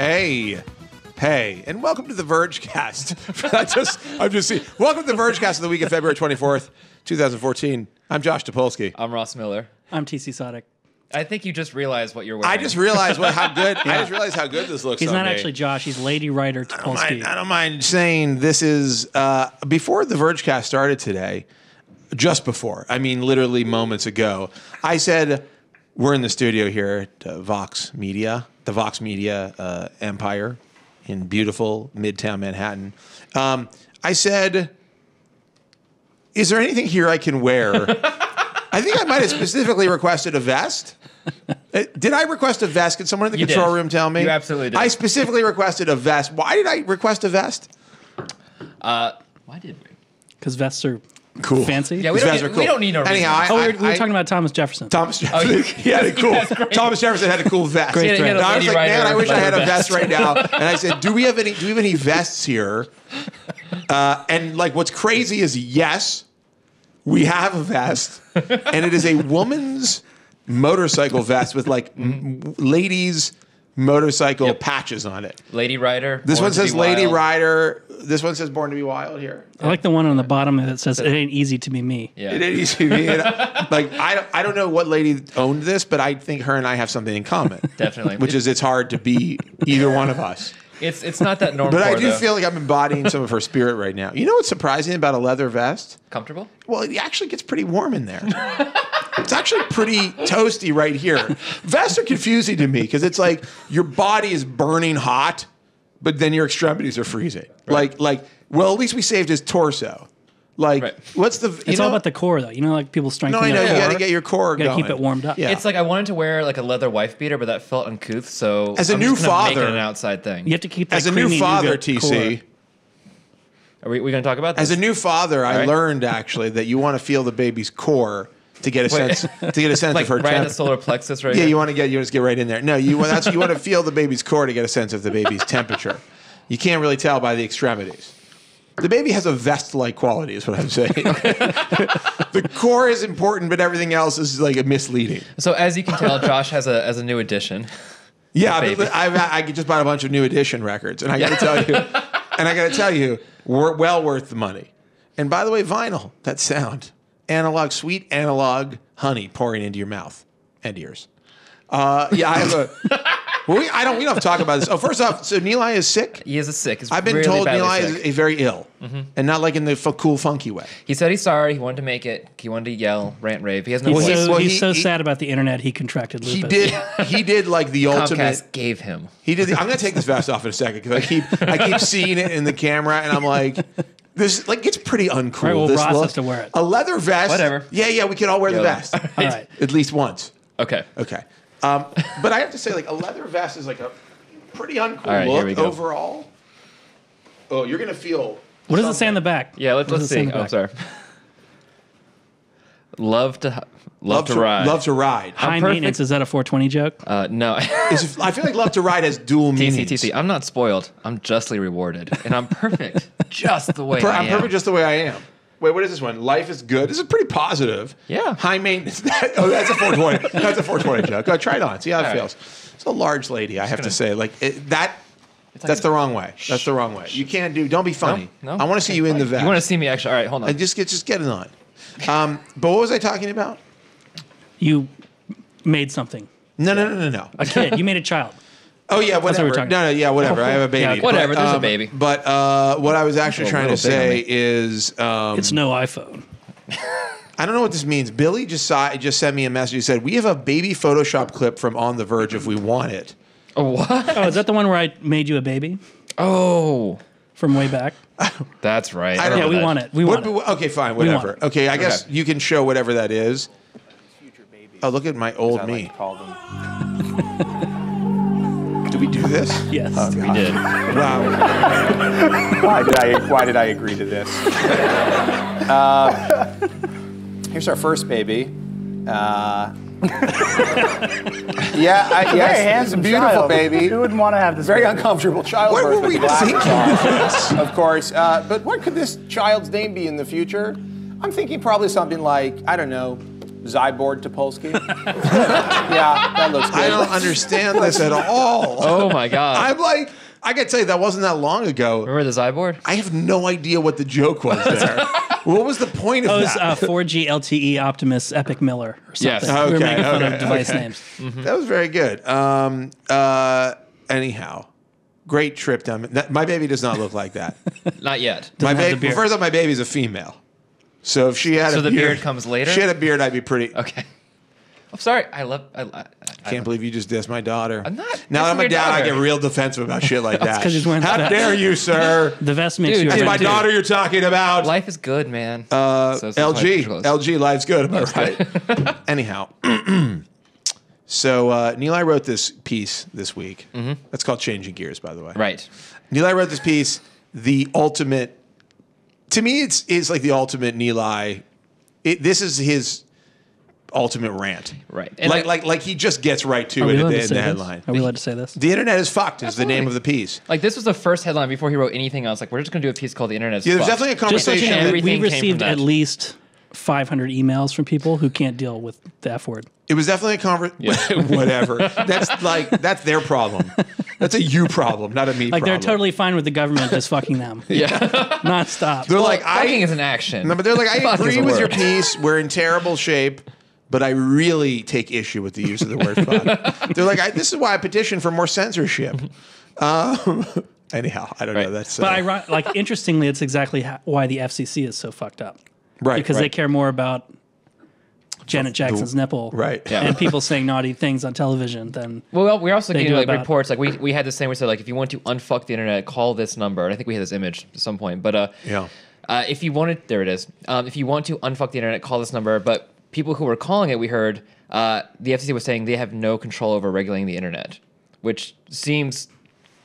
Hey, and welcome to the Vergecast. I'm just seeing. Welcome to the Vergecast of the week of February 24th, 2014. I'm Josh Topolsky. I'm Ross Miller. I'm TC Sottek. I think you just realized what you're wearing. I just realized how good. I just realized how good this looks. He's on not me. actually Josh. He's Lady Writer Topolsky. I don't mind saying this is before the Vergecast started today. Just before, I mean, literally moments ago, I said we're in the studio here at Vox Media, the Vox Media empire in beautiful Midtown Manhattan. I said, "Is there anything here I can wear?" I think I might have specifically requested a vest. Did I request a vest? Could someone in the control room tell me? You absolutely did. I specifically requested a vest. Why did I request a vest? Why did we? Because vests are cool. fancy. Yeah, we don't need no reason. Anyhow, we were talking about Thomas Jefferson. Thomas Jefferson. He had a cool. Thomas Jefferson had a cool vest. Great And I was like, man, I wish I had a vest vest right now. And I said, do we have any vests here? And like, what's crazy is yes, we have a vest, and it is a woman's motorcycle vest with like ladies' motorcycle patches on it. Lady Rider. This Born one to says Be Lady Wild. Rider. This one says Born to Be Wild here. I like the one on the bottom that says, "It ain't easy to be me." Yeah. It ain't easy to be. Like I don't know what lady owned this, but I think her and I have something in common. Definitely. Which is it's hard to be either one of us. It's not that normal. But I do feel like I'm embodying some of her spirit right now. You know what's surprising about a leather vest? comfortable. Well, it actually gets pretty warm in there. It's actually pretty toasty right here. Vests are confusing to me because it's like your body is burning hot, but then your extremities are freezing. Right. Like, well, at least we saved his torso. Like, Right. what's the? It's all about the core, though. You know, like people strengthen No, I know. their You core. got to get your core You gotta going. keep it warmed up. Yeah. It's like I wanted to wear like a leather wife beater, but that felt uncouth. So As a I'm new just gonna make father- it an outside thing. You have to keep that As a new creamy father, nougat TC. core. Are we going to talk about this? As a new father, I right. learned actually that you want to feel the baby's core to get a sense like of her right in temp. the solar plexus, right? Yeah, here? you want to get right in there. No, you want to feel the baby's core to get a sense of the baby's temperature. You can't really tell by the extremities. The baby has a vest-like quality, is what I'm saying. The core is important, but everything else is like a misleading. So as you can tell, Josh has a new addition. Yeah, Baby. I just bought a bunch of New Edition records, and I got to tell you, we're well worth the money. And by the way, vinyl, that sound, analog, sweet analog honey pouring into your mouth and ears. Yeah, I have a. Well, we don't have to talk about this. Oh, first off, so Nilay is sick. He is sick. He's I've been really told badly Nilay sick. is very ill, and not like in the cool, funky way. He said he's sorry. He wanted to make it. He wanted to yell, rant, rave. He has no He's voice. so, he- he's so he- sad about the internet. He contracted lupus. He did like the ultimate. Comcast gave him. He did. I'm gonna take this vest off in a second because I keep seeing it in the camera, and I'm like, this like it's pretty uncool. All right, well, this Ross look. has to wear it. A leather vest. Whatever. Yeah, we can all wear the Yeah. vest. All right. At least once. Okay. Okay. But I have to say, like, a leather vest is like a pretty uncool All right, here we look go. overall. Oh, you're gonna feel. What does it say on the back? Yeah, What let's does it say on see. the Oh, back? sorry. Love to ride. Love to ride. High perfect. maintenance. Is that a 420 joke? No. I feel like love to ride has dual meanings. TC, I'm not spoiled. I'm justly rewarded. And I'm perfect just the way I I'm am. perfect just the way I am. Wait, what is this one? Life is good. This is pretty positive. Yeah. High maintenance. That's a 420. That's a 420 joke. Go try it on. See how it All right. feels. It's a large lady, I have to say. Like that's the wrong way. That's the wrong way. You can't do. Don't be funny. No. I want to see you in the vest. You want to see me actually? All right, hold on. Just get it on. But what was I talking about? You made something. No. A kid. You made a child. Oh yeah, what whatever. we're talking No, yeah, whatever. I have a baby. Yeah, okay. Whatever, there's a baby. But what I was actually A trying to little bit on say me. is, It's no iPhone. I don't know what this means. Billy just sent me a message. He said, "We have a baby Photoshop clip from On the Verge if we want it." Oh, what? Oh, is that the one where I made you a baby Oh, from way back? that's right. I don't Yeah, know we that. want it. We want it. Okay, fine, want whatever. it. Okay, I guess Okay. you can show whatever that is. Oh, look at my old me. Do we do this? Yes. We did. Wow. Why did I agree to this? Here's our first baby. Very handsome beautiful child. baby. Who wouldn't want to have this? Very baby? uncomfortable childbirth. Where were with we glasses thinking on, this? of course. But what could this child's name be in the future? I'm thinking probably something like, I don't know, Zyborg Topolsky. Yeah, that looks good. I don't understand this at all. Oh my God. I'm like, I gotta tell you, that wasn't that long ago. Remember the Zyborg? I have no idea what the joke was there. What was the point of Oh, it was that? 4G LTE Optimus Epic Miller or something. Yes. We were Okay, making fun okay, of device okay. names. That was very good. Anyhow, great trip down. My baby does not look like that. Not yet. My have the baby. beard. First off, my baby's a female. So if she had So a the beard, beard comes later? If she had a beard, I'd be pretty. Okay. I'm sorry. I Can't believe you just dissed my daughter. I'm not Now that I'm dissing a your dad, I daughter. get real defensive about shit like that. 'cause she's wearing How that. dare you, sir? The vest makes Dude, you. that's It's a my dude. daughter you're talking about. Life is good, man. So LG. LG, life's good. Am I right? Anyhow. So Neil, wrote this piece this week. That's called Changing Gears, by the way. Right. Neil wrote this piece, the ultimate, to me, it's like the ultimate Neil. This is his ultimate rant. Right. And Like he just gets right to Are we it allowed to in say the this? headline. Are we allowed to say this? The internet is fucked is the Absolutely. name of the piece. Like this was the first headline before he wrote anything else. Like we're just gonna do a piece called "The Internet is Yeah, there's Fucked." definitely a Just so you conversation. know, Everything we came from received that. at least 500 emails from people who can't deal with the F word. It was definitely a conversation. Whatever. That's their problem. That's a you problem, not a me Like problem. they're totally fine with the government just fucking them. Yeah. Non-stop. They're like, Fucking is an action. No, but they're like, I Fuck is agree a with your word. piece. We're in terrible shape, but I really take issue with the use of the word fuck. They're like, this is why I petition for more censorship. Anyhow, I don't know. Right. That's But interestingly, it's exactly why the FCC is so fucked up. right Because they right. care more about Janet Jackson's nipple right. Yeah. and people saying naughty things on television than Well, we're also They getting do like about- reports. Like we had this thing where it said like if you want to unfuck the internet, call this number. And I think we had this image at some point. But Yeah. if you wanted, there it is. If you want to unfuck the internet, call this number. But people who were calling it, we heard the FCC was saying they have no control over regulating the internet, which seems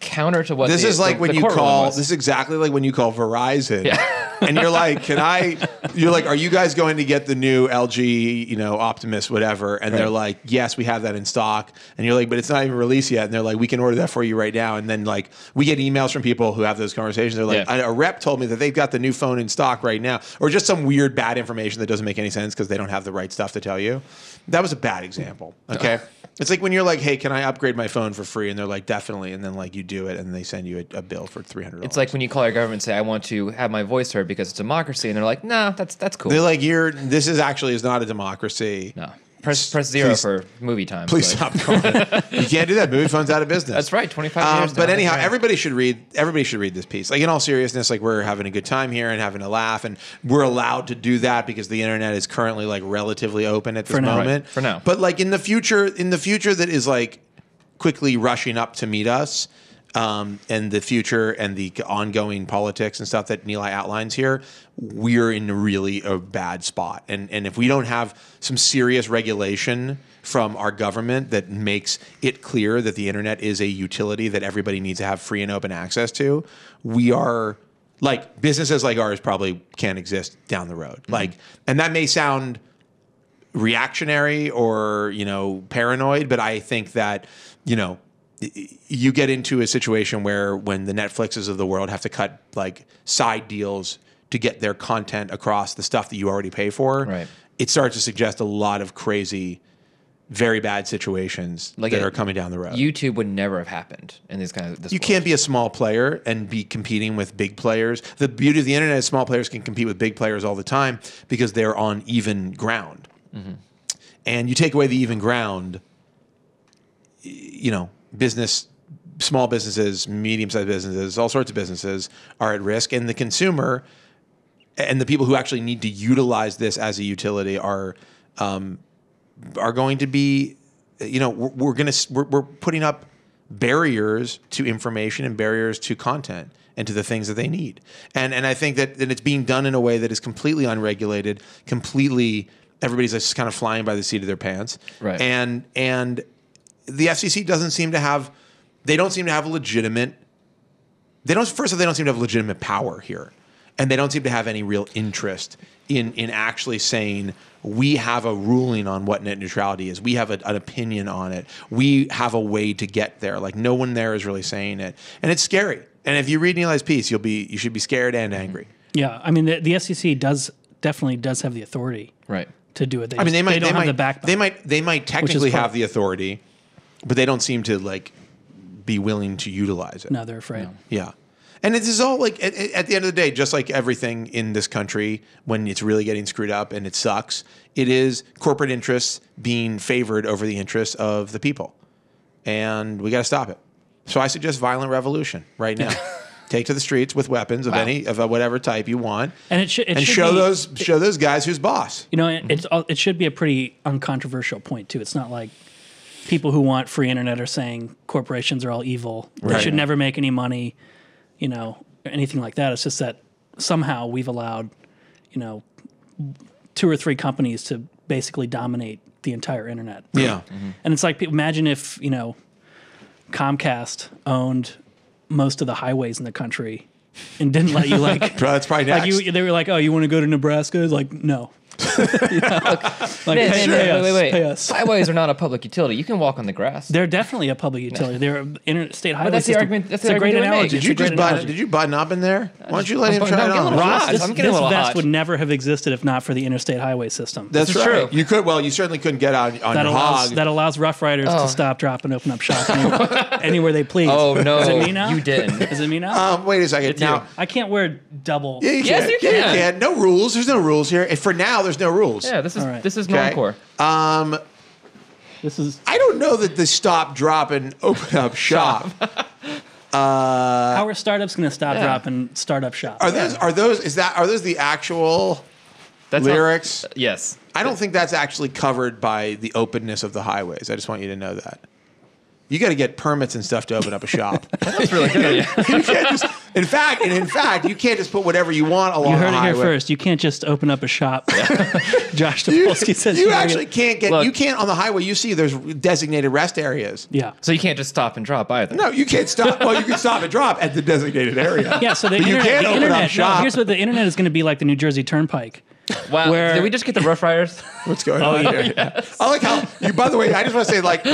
counter to what This the, is like the, when the you court ruling call. was. This is exactly like when you call Verizon. Yeah. And you're like, you're like, are you guys going to get the new LG, Optimus, whatever? And they're Right. like, yes, we have that in stock. And you're like, but it's not even released yet. And they're like, we can order that for you right now. And then like, we get emails from people who have those conversations. They're like, Yeah. a rep told me that they've got the new phone in stock right now, or just some weird bad information that doesn't make any sense because they don't have the right stuff to tell you. That was a bad example. Okay. It's like when you're like, hey, can I upgrade my phone for free? And they're like, definitely. And then like you do it and they send you a bill for $300. It's like when you call your government and say, I want to have my voice heard because it's democracy. And they're like, nah, that's cool. they're like, this is not a democracy. No. Press 0 please- for movie time. Please Like, stop calling. You can't do that. Movie phone's out of business. That's right. 25 years. But now, anyhow, that's right. everybody should read this piece. Like in all seriousness, like we're having a good time here and having a laugh, and we're allowed to do that because the internet is currently like relatively open at this For now. moment. Right. For now. But like in the future that is like quickly rushing up to meet us, and the future and the ongoing politics and stuff that Neil outlines here, we're in really a bad spot. And if we don't have some serious regulation from our government that makes it clear that the internet is a utility that everybody needs to have free and open access to, we are like businesses like ours probably can't exist down the road. Like, and that may sound reactionary or, paranoid, but I think that, you get into a situation where when the Netflixes of the world have to cut like side deals to get their content across the stuff that you already pay for, Right. it starts to suggest a lot of crazy, very bad situations Like that a- are coming down the road. YouTube would never have happened in this kind of. This You world. can't be a small player and be competing with big players. The beauty of the internet is small players can compete with big players all the time because they're on even ground. And you take away the even ground, small businesses, medium-sized businesses, all sorts of businesses are at risk. And the consumer and the people who actually need to utilize this as a utility are going to be, we're putting up barriers to information and barriers to content and to the things that they need. And I think that it's being done in a way that is completely unregulated, everybody's just kind of flying by the seat of their pants. Right. And the FCC doesn't seem to have, they don't seem to have legitimate power here. And they don't seem to have any real interest in actually saying, we have a ruling on what net neutrality is. We have an opinion on it. We have a way to get there. Like no one there is really saying it. And it's scary. And if you read Neil's piece, you should be scared and angry. Yeah, I mean the FCC definitely does have the authority Right. to do it. I mean, they don't have might, the backbone. they might technically have the authority, but they don't seem to like be willing to utilize it. No, they're afraid. No. Yeah. And this is all like, at the end of the day, just like everything in this country, when it's really getting screwed up and it sucks, it is corporate interests being favored over the interests of the people. And we got to stop it. So I suggest violent revolution right now. Take to the streets with weapons of whatever type you want, and show those guys who's boss. You know, it should be a pretty uncontroversial point too. It's not like people who want free internet are saying corporations are all evil. They should never make any money. You know, anything like that. It's just that somehow we've allowed, 2 or 3 companies to basically dominate the entire internet. Yeah. Mm-hmm. And it's like, imagine if, Comcast owned most of the highways in the country and didn't let you that's probably next. Like they were like, oh, you want to go to Nebraska? Like, no. Wait. Pay us. Highways are not a public utility. You can walk on the grass. They're definitely a public utility. They're interstate highway that's the system. argument. That's it's the a great argument analogy. Did you button up in there? Why don't you let him try it on? Ross, I'm getting a this little vest hot. would never have existed if not for the interstate highway system. That's This is right. true. You could. Well, you certainly couldn't get on your hog. That allows Rough Riders to stop, drop, and open up shop anywhere they please. Oh no! Is it me now? You didn't. Is it me now? Wait a second. Now I can't wear double. Yeah, you Yes, can. you can. Yeah, you can. No rules. There's no rules here. And for now, there's no rules. Yeah, this is right. this is Okay. normcore. This is I don't know that the stop, drop, and open up shop. how are startups going to stop, drop, and start up shop? Are those the actual That's lyrics? Yes. I don't think that's actually covered by the openness of the highways. I just want you to know that. You got to get permits and stuff to open up a shop. That's really good. Yeah. You can't just, in fact, you can't just put whatever you want along You the heard it highway. here first. You can't just open up a shop. Josh Topolsky says You actually can't get. Look. You can't on the highway. You see, there's designated rest areas. Yeah. So you can't just stop and drop either. No, you can't stop. Well, you can stop and drop at the designated area. Yeah, so the But internet, you can't the open internet up shop. here's what the internet is going to be like: the New Jersey Turnpike. Wow. Where- Did we just get the Rough Riders? What's going on here? I like how you. By the way, I just want to say, like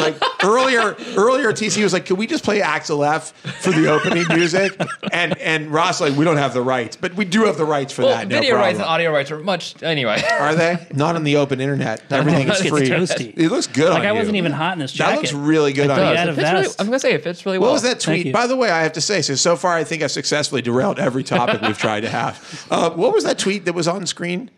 earlier, TC was like, "Can we just play Axel F for the opening music?" And Ross like, "We don't have the rights, but we do have the rights for that." No Video rights and problem. audio rights are much anyway. Are they not on the open internet? Everything is It's free. toasty. It looks good Like on I you. wasn't even hot in this jacket. That looks really good on does. you. Yeah, It a fits really, vest. I'm gonna say it fits really well. What was that Thank tweet? you. By the way, I have to say, so far I think I've successfully derailed every topic we've tried to have. What was that tweet that was on screen?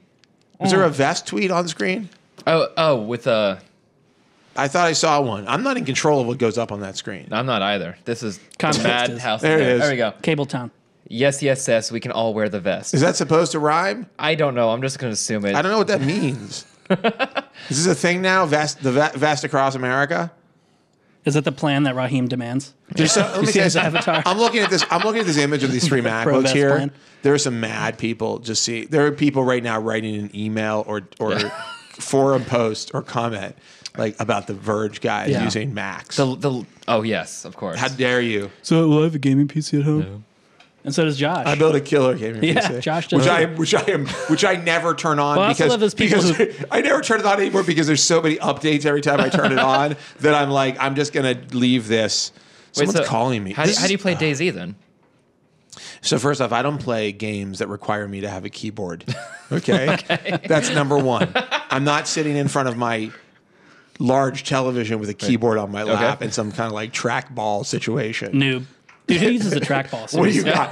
Was there a vest tweet on screen? With I thought I saw one. I'm not in control of what goes up on that screen. I'm not either. This is Context bad is- house. There it is. There we go. Cable Town. Yes, yes, yes. We can all wear the vest. Is that supposed to rhyme? I don't know. I'm just gonna assume it. I don't know what that means. Is this a thing now? Vest across America? Is that the plan that Raheem demands? Let me see tell you his something. avatar? I'm looking at this image of these 3 MacBooks vest here. plan. There are some mad people. There are people right now writing an email or forum post or comment like about the Verge guys Yeah. using Macs. Oh yes, of course. How dare you? So will I have a gaming PC at home? No. And so does Josh. I built a killer gaming Yeah, PC, Josh does which I never turn on Well, I also love those people because I never turn it on anymore because there's so many updates every time I turn it on that I'm like I'm just gonna leave this. Someone's calling me. How do you play DayZ then? So first off, I don't play games that require me to have a keyboard. Okay? That's number one. I'm not sitting in front of my large television with a keyboard on my lap in some kind of like trackball situation. Noob. Dude, who uses a trackball? What do you got?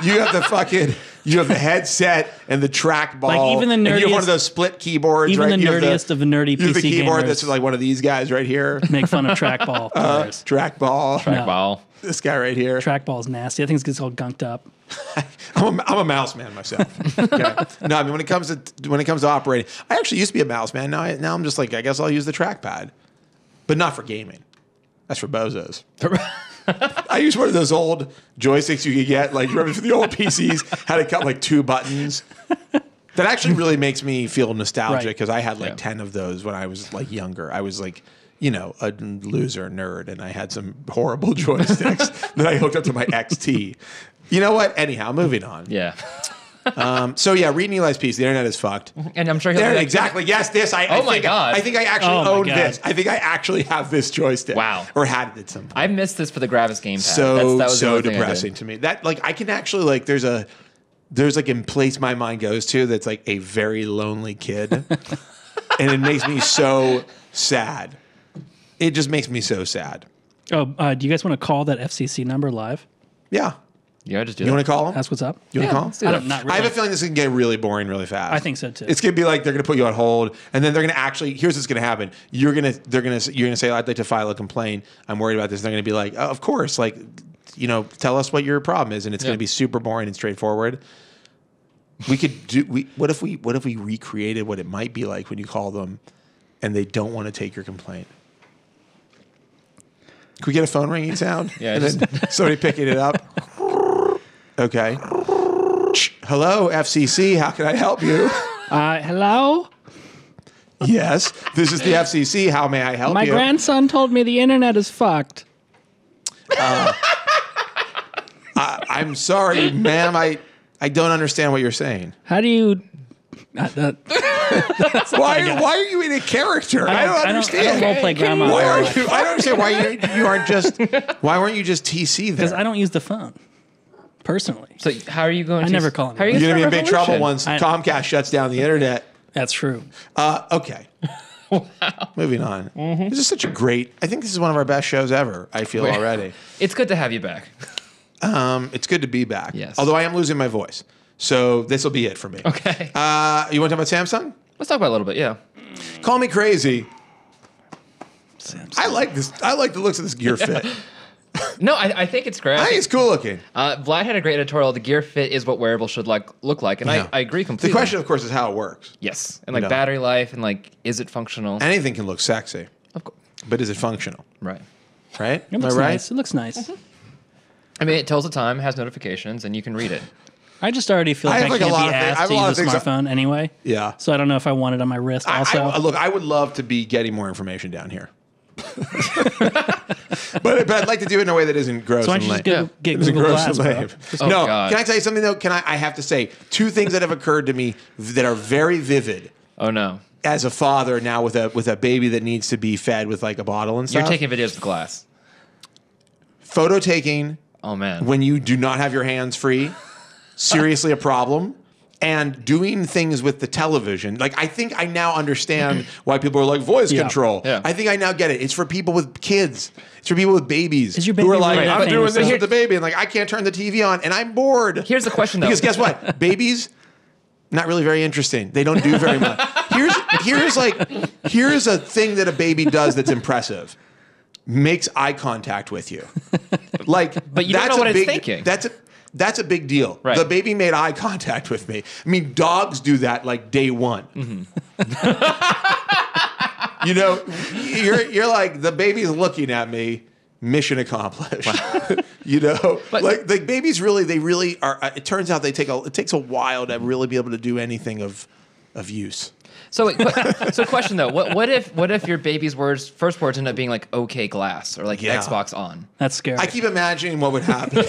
You have the headset and the trackball. Like even the and you have one of nerdiest- those split keyboards, Even right? the You have nerdiest of the nerdy you have the PC keyboard gamers that's like one of these guys right here. make fun of trackball players. Trackball. Trackball. This guy right here. Trackball's nasty. I think it gets all gunked up. I'm a mouse man myself. Okay. No, I mean when it comes to operating, I actually used to be a mouse man. Now I'm just like I guess I'll use the trackpad, but not for gaming. That's for bozos. I use one of those old joysticks you could get. Like remember the old PCs had to cut like 2 buttons. That actually really makes me feel nostalgic because I had like 10 of those when I was like younger. I was like, a loser nerd, and I had some horrible joysticks that I hooked up to my XT. You know what? Anyhow, moving on. Yeah. So yeah, read Eli's piece. The internet is fucked. And I'm sure he'll There, be like, exactly. Yes, this. I Oh my think, God. I think I actually Oh my own God. this. I think I actually have this joystick. Wow. Or had it at some point. I missed this for the Gravis gamepad. So that was the only thing I did. depressing to me. That like I can actually like there's like a place my mind goes to that's like a very lonely kid. and it makes me so sad. It just makes me so sad. Oh, do you guys want to call that FCC number live? Yeah. Yeah, just do You that. want to call them? Ask what's up. You want to call let's them? do I that. don't, not really. I have a feeling this is going to get really boring really fast. I think so too. It's going to be like they're going to put you on hold, and then they're going to actually. Here's what's going to happen. You're going to say, "I'd like to file a complaint. I'm worried about this." And they're going to be like, "Oh, of course, like, tell us what your problem is," and it's going to be super boring and straightforward. We could do. What if we recreated what it might be like when you call them, and they don't want to take your complaint? Could we get a phone ringing sound? Yeah, and then somebody picking it up. Okay. Hello, FCC. How can I help you? Hello? Yes, this is the FCC. How may I help My you? grandson told me the internet is fucked. I'm sorry, ma'am. I don't understand what you're saying. How do you... Why are you in a character? I don't understand. I don't role-play grandma. Why are you? I don't understand why you aren't just. Why weren't you just TC there? Because I don't use the phone, personally. So how are you going I to... never call him. How are you You're going gonna to be in big trouble once Comcast shuts down the internet. That's true. Okay. Moving on. This is such a great. I think this is one of our best shows ever. I feel already. It's good to have you back. It's good to be back. Yes. Although I am losing my voice, so this will be it for me. Okay. You want to talk about Samsung? Let's talk about it a little bit, yeah. Call me crazy. Samsung. I like this. I like the looks of this Gear Fit. No, I think it's great. I think it's cool looking. Vlad had a great editorial. The Gear Fit is what wearables should look like, and Yeah. I agree completely. The question, of course, is how it works. Yes, and You know. battery life, and is it functional? Anything can look sexy, Of course. but is it functional? Right. Right? It Am I looks right? nice. It looks nice. I mean, it tells the time, has notifications, and you can read it. I just already feel I like have I like a can't lot be of things- I asked have to a lot use of a things smartphone anyway. Yeah. So I don't know if I want it on my wrist also. Look, I would love to be getting more information down here. but I'd like to do it in a way that isn't gross So why and don't you lame. just get Isn't Google gross Glass, and bro? lame. Oh, No, God. can I tell you something though? I have to say two things that have occurred to me that are very vivid Oh, no. as a father now with a baby that needs to be fed with like a bottle and stuff. You're taking videos with glass. Photo taking Oh, man. when you do not have your hands free, seriously a problem. And doing things with the television. Like, I think I now understand why people are like, voice control. Yeah. I think I now get it. It's for people with kids. It's for people with babies. Is your who are baby like, really that I'm doing famous, this though? with the baby. And like, I can't turn the TV on and I'm bored. Here's the question, though. Because guess what? Babies, not really very interesting. They don't do very much. Here's a thing that a baby does that's impressive. Makes eye contact with you. Like, But you don't that's know what a it's big, thinking. That's a big deal. Right. The baby made eye contact with me. I mean, dogs do that like day one. You know, you're like, the baby's looking at me. Mission accomplished. You know, But- like the babies they really are. It turns out it takes a while to really be able to do anything of use. So, question though, what if your baby's first words end up being like "okay glass" or like Yeah. Xbox on? That's scary. I keep imagining what would happen.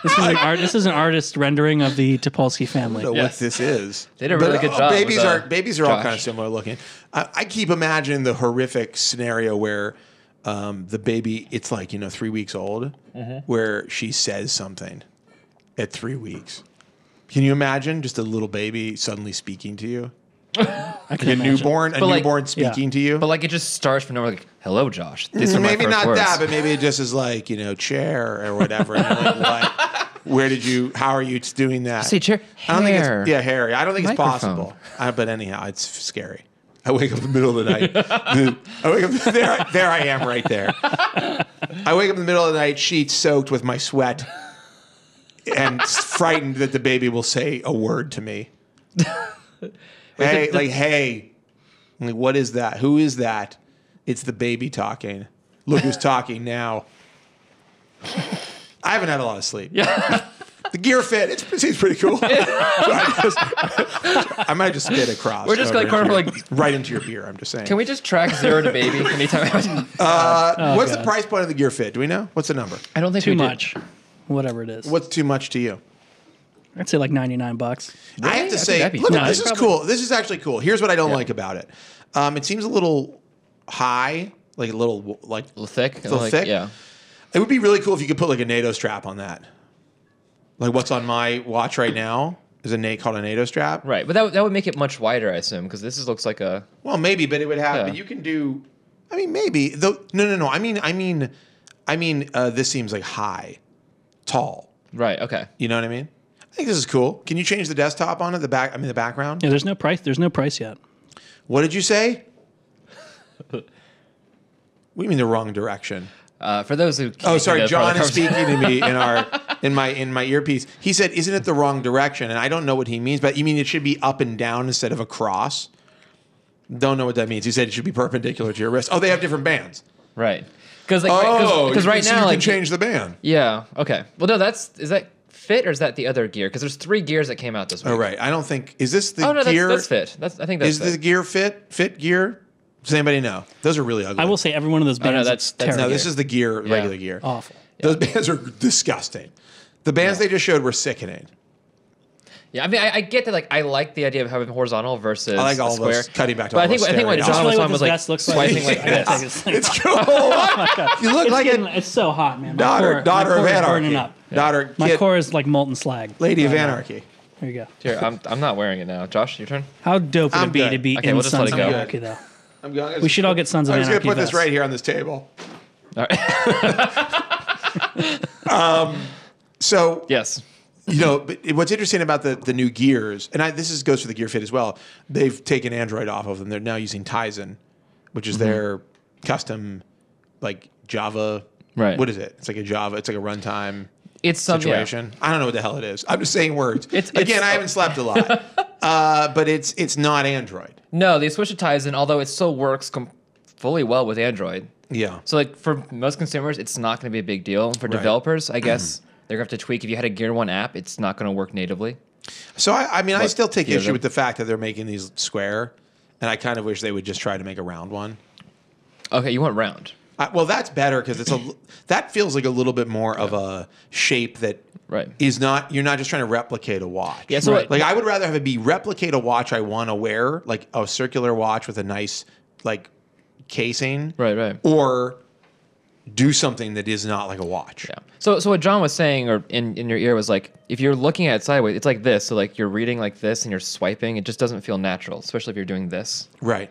This is an artist rendering of the Topolsky family. I don't know Yes. what this is. They did a really good job Babies with, babies are all Josh. kind of similar looking. I keep imagining the horrific scenario where the baby, it's like 3 weeks old, where she says something at 3 weeks. Can you imagine just a little baby suddenly speaking to you? I can A imagine. newborn like- speaking to you? But it just starts from nowhere, like "Hello, Josh. These are my Maybe first not words." that, but maybe it just is like, chair or whatever. And you're like, what? How are you doing that? Say chair. I don't think Hair. it's, Harry. I don't think Microphone. it's possible. But anyhow, it's scary. I wake up in the middle of the night. I wake up, there I am right there. I wake up in the middle of the night, sheets soaked with my sweat, and frightened that the baby will say a word to me. Hey, hey. I'm like, what is that? Who is that? It's the baby talking. Look who's talking now. I haven't had a lot of sleep. Yeah. The Gear Fit, it seems pretty cool. So I might just spit across. We're just over going into for your- right into your beer. I'm just saying. Can we just track 0 to baby anytime? What's the God. price point of the Gear Fit? Do we know? What's the number? I don't think Too we do. much. Whatever it is. What's too much to you? I'd say like $99. I have I to think say, that'd be look, fine. this is Probably. cool. This is actually cool. Here's what I don't like about it. It seems a little high, like a little like A little thick. little thick? Yeah. It would be really cool if you could put like a NATO strap on that. Like what's on my watch right now. Is called a NATO strap? Right, but that would make it much wider, I assume, because looks like a. Well, maybe, but it would have. Yeah. But you can do. I mean, maybe though. No. I mean, this seems like high, tall. Right. Okay. You know what I mean? I think this is cool. Can you change the desktop on it? The background. Yeah, there's no price. There's no price yet. What did you say? What do you mean the wrong direction? For those who. Oh, sorry. John is conversation. speaking to me in my earpiece. He said, "Isn't it the wrong direction?" And I don't know what he means, but you mean it should be up and down instead of across? Don't know what that means. He said it should be perpendicular to your wrist. Oh, they have different bands. Right. Because right so now you like can change the band. Yeah. Okay. Well, no. Is that fit or is that the other gear? Because there's 3 gears that came out this week. Oh, right. I don't think is this the Oh no, gear? that's fit. I think that's is fit. the gear fit gear? Does anybody know? Those are really ugly. I will say every one of those bands. that's terrible. No, this is the gear, regular gear. Awful. Those bands are disgusting. The bands they just showed were sickening. Yeah, I mean, I get that. Like, I like the idea of having horizontal versus I like all square. those cutting back to But all I think those what stereos. John was Really talking what was this like vest looks swiping like I gotta take this. this thing It's off. cool. Oh my god! You look It's like getting, a it's so hot, man. My daughter core, of my core is anarchy. burning up. Daughter, My kid, core is like molten slag. lady of right now. anarchy. There you go. Here, I'm not wearing it now. Josh, your turn. How dope would I'm it be good. to be Okay, in we'll just let Sons it of go. Anarchy, though? I'm going. We should all get Sons of I'm just gonna Anarchy put this vests. right here on this table. All right. So Yes. you know, but what's interesting about the new gears, and this goes for the Gear Fit as well. They've taken Android off of them. They're now using Tizen, which is their custom, like Java. Right. What is it? It's like a Java. It's like a runtime It's some situation. I don't know what the hell it is. I'm just saying words. It's- Again, I haven't slept a lot, but it's not Android. No, they switched to Tizen, although it still works fully well with Android. Yeah. So, like, for most consumers, it's not going to be a big deal. For developers, I guess they're going to have to tweak. If you had a Gear One app, it's not going to work natively. So I mean, I What, still take gear issue them? with the fact that they're making these square, and I kind of wish they would just try to make a round one. Okay, you want round. Well, that's better because that feels like a little bit more of a shape that Right. is not. You're not just trying to replicate a watch. Yeah, so like I would rather have it be replicate a watch I want to wear, like a circular watch with a nice like casing, Right. or do something that is not like a watch. Yeah. So what John was saying, or in your ear, was like, if you're looking at it sideways, it's like this. So like you're reading like this and you're swiping. It just doesn't feel natural, especially if you're doing this. Right.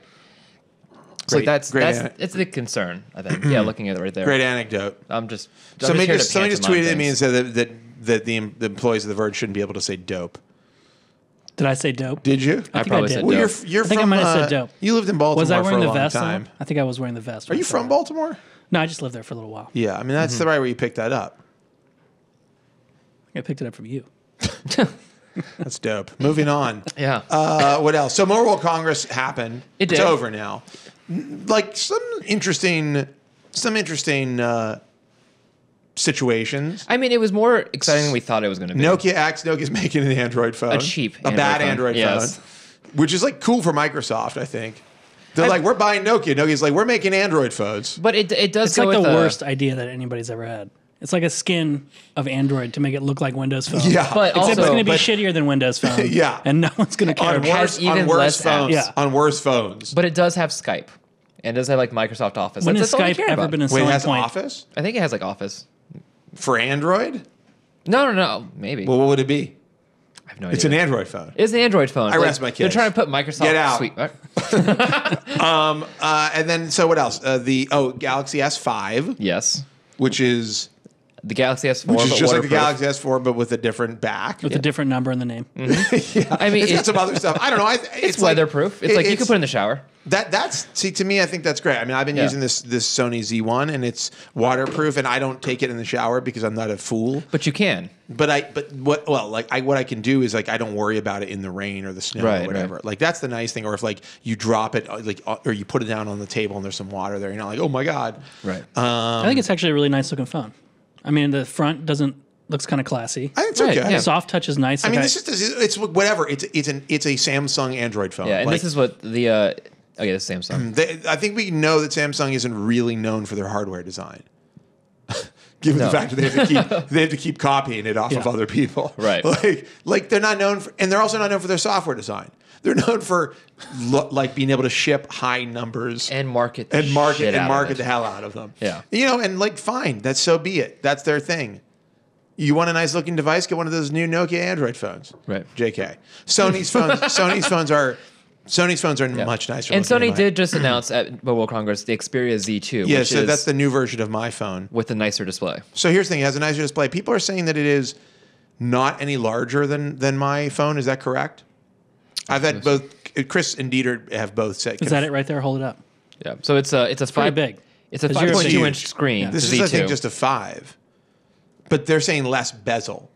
So like that's an- it's the concern, I think. Yeah, looking at it right there. Great anecdote. I'm just Somebody here just to tweeted at me and pantomime said that the employees of the Verge shouldn't be able to say dope. Did I say dope? Did you? I think probably I did. said Well, dope. you're I think from. I might have said dope. You lived in Baltimore Was I for wearing a the long vest? time. though? I think I was wearing the vest. Are you from Baltimore? No, I just lived there for a little while. Yeah, I mean that's the right way you picked that up. I picked it up from you. That's dope. Moving on. Yeah. What else? So Mobile Congress happened. It It's did. over now. Like some interesting situations. I mean, it was more exciting than we thought it was going to be. Nokia's making an Android phone. A cheap a bad Android Yes. phone, which is like cool for Microsoft. I think they're like, we're buying Nokia. Nokia's like, we're making Android phones. But it does It's go like with the worst idea that anybody's ever had. It's like a skin of Android to make it look like Windows Phone. Yeah, But Except it's also- going to be but- shittier than Windows Phone. Yeah. And no one's going to care. on has worse, even on worse less phones. apps. Yeah. On worse phones. But it does have Skype, and it does have like Microsoft Office. When That's has all we Skype care ever about. been a Wait, selling it has point? Office I think it has like Office. for Android? No, maybe. Well, what would it be? I have no It's idea. an Android phone. It's an Android phone. I rest my They're case. trying to put Microsoft Get out. Suite. And then, so what else? Galaxy S5, Yes. which is The Galaxy S4, just like the waterproof. Galaxy S4, but with a different back. With a different number in the name. I mean, It's got some other stuff. I don't know. it's weatherproof. It's like you can put it in the shower. To me, I think that's great. I mean, I've been Yeah. using this Sony Z1, and it's waterproof, and I don't take it in the shower because I'm not a fool. But you can. What I can do is like I don't worry about it in the rain or the snow Right, or whatever. right. Like that's the nice thing. Or if like you drop it or you put it down on the table and there's some water there, you're not like, oh my god. Right. I think it's actually a really nice looking phone. I mean, the front looks kind of classy. I think it's Right, okay. yeah. Soft touch is nice. I mean, Like it's whatever. It's a Samsung Android phone. Yeah, and Like, this is what the okay, this is Samsung. I think we know that Samsung isn't really known for their hardware design, given the No. fact that they have to keep copying it off of Yeah. other people. Right. Like they're not known for, and they're also not known for their software design. They're known for like being able to ship high numbers And market and market shit out of market it. the hell out of them. Yeah. and like fine, that's so be it. That's their thing. You want a nice looking device? Get one of those new Nokia Android phones. Right. JK. Sony's phones are much nicer. And looking Sony did just announce at Mobile Congress the Xperia Z2. Yeah, which so is that's the new version of my phone. with a nicer display. So here's the thing: it has a nicer display. People are saying that it is not any larger than my phone. Is that correct? I've had both. Chris and Dieter have both said. Is that it right there? Hold it up. Yeah. So it's a Pretty big. It's a 'Cause yours is 5.2 inch huge. screen. Yeah. This the is, I Z2. think, just a 5. But they're saying less bezel.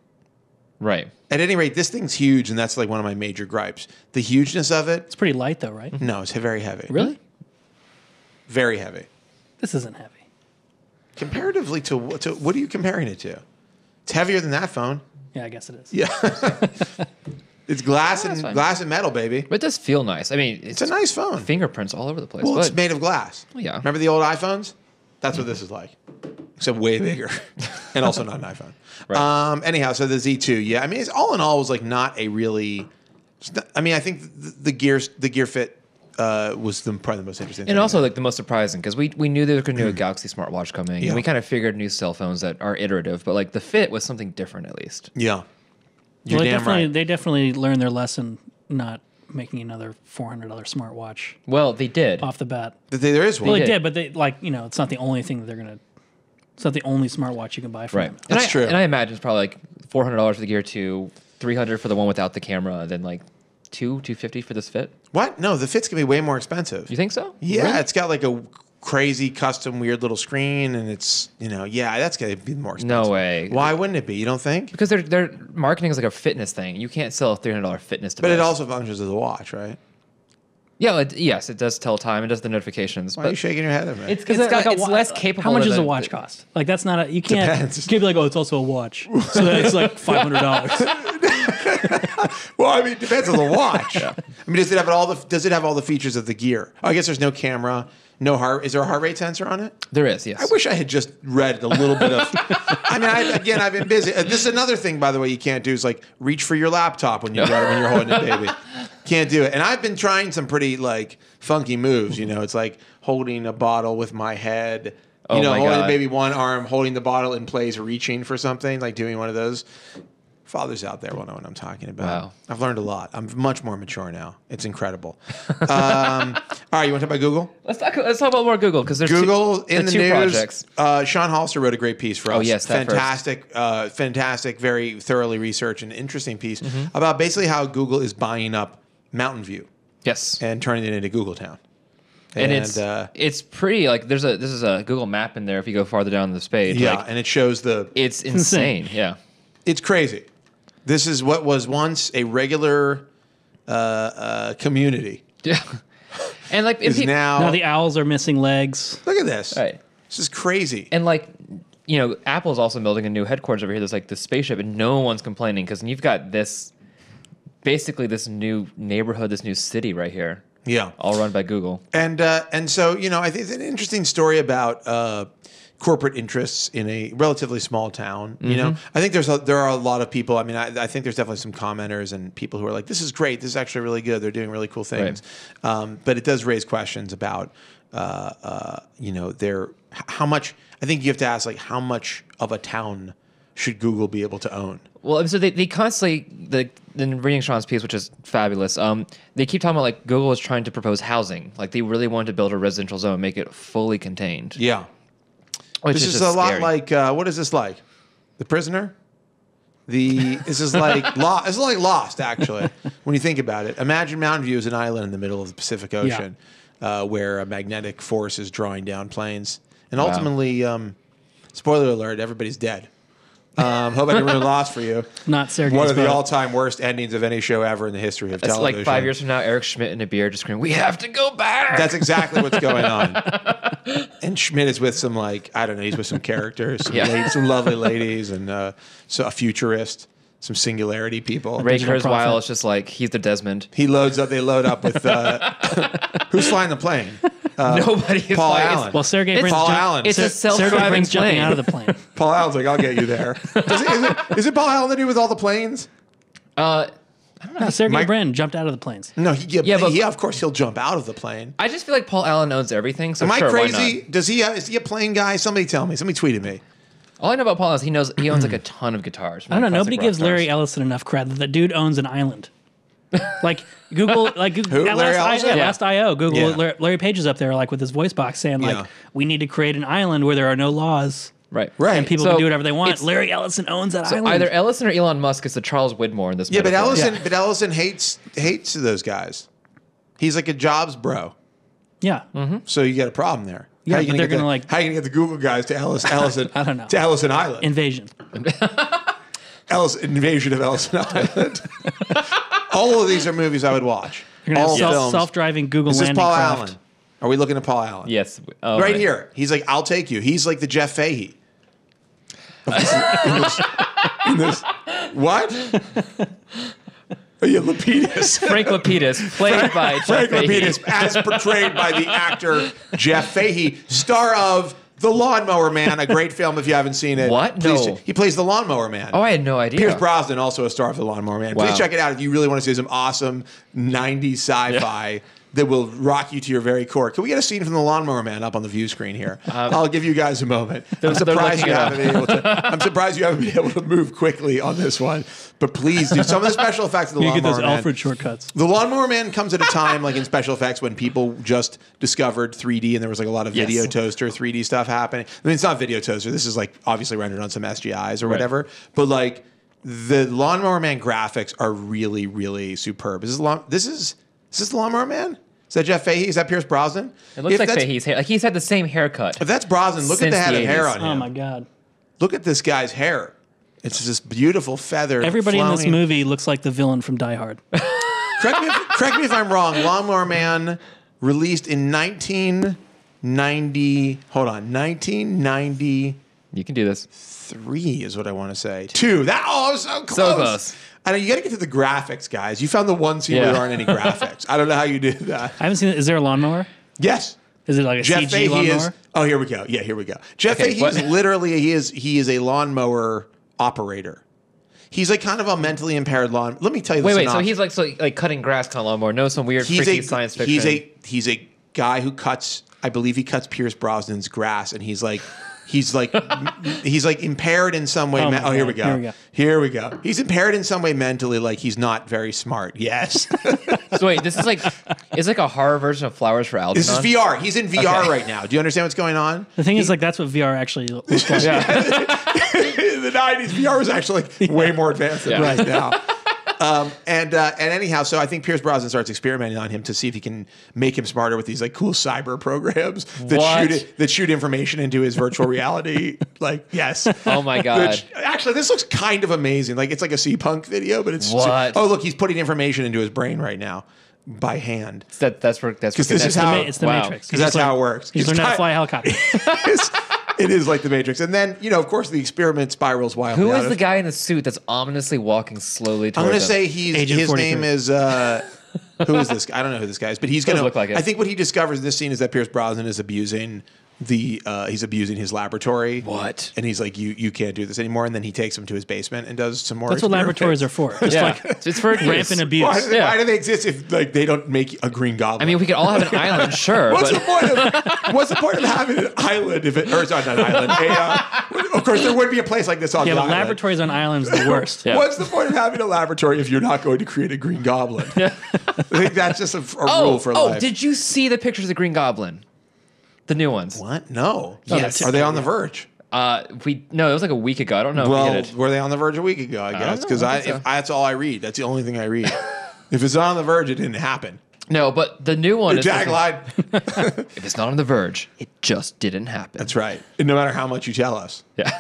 right. At any rate, this thing's huge, and that's like one of my major gripes. The hugeness of it. It's pretty light though, right? No, it's very heavy. Really? Very heavy. This isn't heavy. Comparatively to what are you comparing it to? It's heavier than that phone. Yeah, I guess it is. Yeah. It's glass that's fine. and metal, baby. But it does feel nice. I mean, It's a nice phone. fingerprints all over the place. Well, it's but made of glass. Yeah. Remember the old iPhones? That's what this is like, except way bigger, and also not an iPhone. Right. Anyhow, so the Z2, yeah. I mean, it's all in all was like not a really. I mean, I think the gear fit was probably the most interesting. And thing. also like the most surprising because we knew there was going to be a Galaxy smartwatch coming, Yeah. and we kind of figured new cell phones that are iterative, but like the fit was something different at least. yeah, you're Well, damn right. they definitely learned their lesson not making another $400 smartwatch Well, they did. off the bat. There is one. Well, they did. did, but they it's not the only thing that they're gonna. It's not the only smartwatch you can buy from Right. them. That's and true. And I imagine it's probably like $400 for the Gear 2, $300 for the one without the camera, and then like $250 for this fit. What? No, the fit's gonna be way more expensive. You think so? Yeah, Really? it's got like a crazy custom weird little screen, and it's that's gonna be more expensive. No way. Why wouldn't it be? You don't think? Because they're marketing is like a fitness thing. You can't sell a $300 fitness device. But it also functions as a watch, right? Yeah, yes, it does tell time. It does the notifications. Why are you But shaking your head at me? it's less capable. How much than does a the- watch cost? Like that's not a you can't Depends. be like, oh, it's also a watch, so then it's like $500. Well, I mean, it depends on the watch. I mean, does it have all the features of the Gear? Oh, I guess there's no camera, no heart. Is there a heart rate sensor on it? There is, yes. I wish I had just read a little bit of. I mean, I've been busy. This is another thing, by the way, you can't do is like reach for your laptop when you're holding it, baby. Can't do it. And I've been trying some pretty like funky moves. It's like holding a bottle with my head. Oh my holding God. maybe one arm, holding the bottle in place, reaching for something, like doing one of those. Fathers out there will know what I'm talking about. Wow. I've learned a lot. I'm much more mature now. It's incredible. All right, you want to talk about Google? Let's talk about more Google because there's Google in the two news. projects. Sean Hollister wrote a great piece for us. Oh, yes, that fantastic, very thoroughly researched and interesting piece about basically how Google is buying up Mountain View Yes, and turning it into Google Town. and it's pretty like this is a Google map in there. If you go farther down this page, yeah, like, and it shows it's insane. Yeah, it's crazy. This is what was once a regular community. yeah, and like Is now Now the owls are missing legs. look at this. right. This is crazy. And like, Apple's also building a new headquarters over here. There's like this spaceship, and no one's complaining because you've got basically this new neighborhood, this new city right here, Yeah. all run by Google. And so I think it's an interesting story about corporate interests in a relatively small town. I think there are a lot of people. I mean, I think there's definitely some commenters and people who are like, "This is great. This is actually really good. They're doing really cool things." But it does raise questions about how much. I think you have to ask like how much of a town should Google be able to own? Well, so they constantly in reading Sean's piece, which is fabulous. They keep talking about like Google is trying to propose housing, like they really want to build a residential zone, make it fully contained. Yeah. Which This is is just a lot scary. like what is this like? The Prisoner? This is like it's like Lost, actually. When you think about it, imagine Mountain View is an island in the middle of the Pacific Ocean, where a magnetic force is drawing down planes, and ultimately, spoiler alert, everybody's dead. Hope I didn't ruin Lost for you. Not Sergei. One of the Spock. all-time worst endings of any show ever in the history of That's television. like 5 years from now, Eric Schmidt in a beard just screaming, "We have to go back." That's exactly what's going on. And Schmidt is with some he's with some characters, some lovely ladies, and so a futurist, some singularity people. Ray Digital Kurzweil prophet. is just like he's the Desmond. They load up with who's flying the plane? Nobody is Paul like, Allen. Well, Sergey It's- Brin's Paul jump- Allen. It's a Sergey self-driving Brin's jumping plane. out of the plane. Paul Allen's like, I'll get you there. Is it Paul Allen that do with all the planes? No, Sergey Mike- Brin jumped out of the planes. No, but- of course he'll jump out of the plane. I just feel like Paul Allen owns everything. So Am sure, I why crazy? not? Is he a plane guy? Somebody tell me. Somebody tweeted me. All I know about Paul is he owns like a ton of guitars. I don't know. Nobody gives Larry Ellison enough credit. That dude owns an island. Like Google, Who? Larry Ellison? Last I.O. Google, Yeah. Larry Page is up there like with his voice box saying like, Yeah. we need to create an island where there are no laws. Right. And people So can do whatever they want. it's- Larry Ellison owns that So island. either Ellison or Elon Musk is the Charles Widmore in this. Yeah, but metaphor. Ellison hates those guys. He's like a Jobs bro. Yeah. So you got a problem there. Yeah, How you but they're get gonna, like- how you gonna get the Google guys to Ellison? I don't know. To Ellison Island. Invasion. Invasion of Ellison Island. All of these are movies I would watch. You're gonna All have films. self-driving Google Is this landing Paul craft. Allen? Are we looking at Paul Allen? Yes. Oh, Right here. He's like, I'll take you. He's like the Jeff Fahey. in this. What? Oh, yeah, Lapidus. Frank Lapidus, played by Frank Jeff Fahey. Lapidus, as portrayed by the actor Jeff Fahey, star of The Lawnmower Man, a great film if you haven't seen it. What? Please, No. he plays the Lawnmower Man. Oh, I had no idea. Pierce Brosnan, also a star of The Lawnmower Man. Wow. Please check it out if you really want to see some awesome 90s sci-fi that will rock you to your very core. Can we get a scene from The Lawnmower Man up on the view screen here? I'll give you guys a moment. I'm surprised you haven't been able to. I'm surprised you haven't been able to move quickly on this one. But please do some of the special effects of The You get Lawnmower those Man. Alfred shortcuts. The Lawnmower Man comes at a time, like in special effects, when people just discovered 3D and there was like a lot of Yes. video toaster 3D stuff happening. I mean, it's not video toaster. This is like obviously rendered on some SGIs or whatever. But like the Lawnmower Man graphics are really, really superb. Is this the Lawnmower Man? Is that Jeff Fahey? Is that Pierce Brosnan? It looks If like that's- Fahey's hair. Like he's had the same haircut. If that's Brosnan, look at Since the head the of hair 80s. on him. Oh my God. Look at this guy's hair. It's this beautiful feather. Everybody in this flowing. movie looks like the villain from Die Hard. Correct me if I'm wrong. Lawnmower Man released in 1990. Hold on, 1993 You can do this. is what I want to say. Two. I was so close. So close. I know you got to get to the graphics, guys. You found the one scene where Yeah. there aren't any graphics. I don't know how you did that. I haven't seen it. Is there a lawnmower? Yes. Is it like a Jeff CG Fahey lawnmower? is. Oh, here we go. Yeah, here we go. Jeff Okay, Fahey what- is literally he is a lawnmower operator. He's like kind of a mentally impaired lawn. Let me tell you. The Wait. So synopsis. he's like cutting grass kind of lawnmower. No, some weird freaky science fiction. He's a guy who cuts. I believe he cuts Pierce Brosnan's grass, and he's like impaired in some way. Oh my Here God. we go. Here we go. Here we go. He's impaired in some way mentally, like he's not very smart. Yes. So wait, this is like it's like a horror version of Flowers for Algernon. This is VR. He's in VR right now. Do you understand what's going on? The thing is, like, that's what VR actually looks like. In the 90s, VR was actually like way more advanced than right now. And anyhow, so I think Pierce Brosnan starts experimenting on him to see if he can make him smarter with these like cool cyber programs What? that shoot information into his virtual reality. Like, yes. Oh my God. Actually, this looks kind of amazing. Like it's like a C-Punk video, but it's What? oh look, he's putting information into his brain right now by hand. That's where Because this is how It's the Wow. Matrix. because that's how it works. He's learned how to fly a helicopter. It is like the Matrix, and then of course, the experiment spirals wildly. Who out is of- the guy in the suit that's ominously walking slowly I'm towards going to him? say Agent his 43. name is who is this guy? I don't know who this guy is, but he's going to look like it. I think what he discovers in this scene is that Pierce Brosnan is abusing he's abusing his laboratory. What? And he's like, you can't do this anymore. And then he takes him to his basement and does some more. That's what laboratories are for. Just Yeah. like It's for rampant abuse. Why do they exist if like they don't make a green goblin? I mean, we could all have an island, sure, What's but the point of having an island if it or it's not an island? Of course, there would be a place like this on Yeah, the but island. laboratories on islands are the worst. Yeah. What's the point of having a laboratory if you're not going to create a green goblin? I think that's just a rule for life. Did you see the pictures of the Green Goblin? The new ones. What? No. Yes. Are they on the Verge? No, it was like a week ago. I don't know if we Well, did it. were they on the Verge a week ago? I guess know. because I think so. that's all I read. That's the only thing I read. If it's not on the Verge, it didn't happen. No, but the new one The is tagline. if it's not on the Verge, it just didn't happen. That's right. And no matter how much you tell us. Yeah.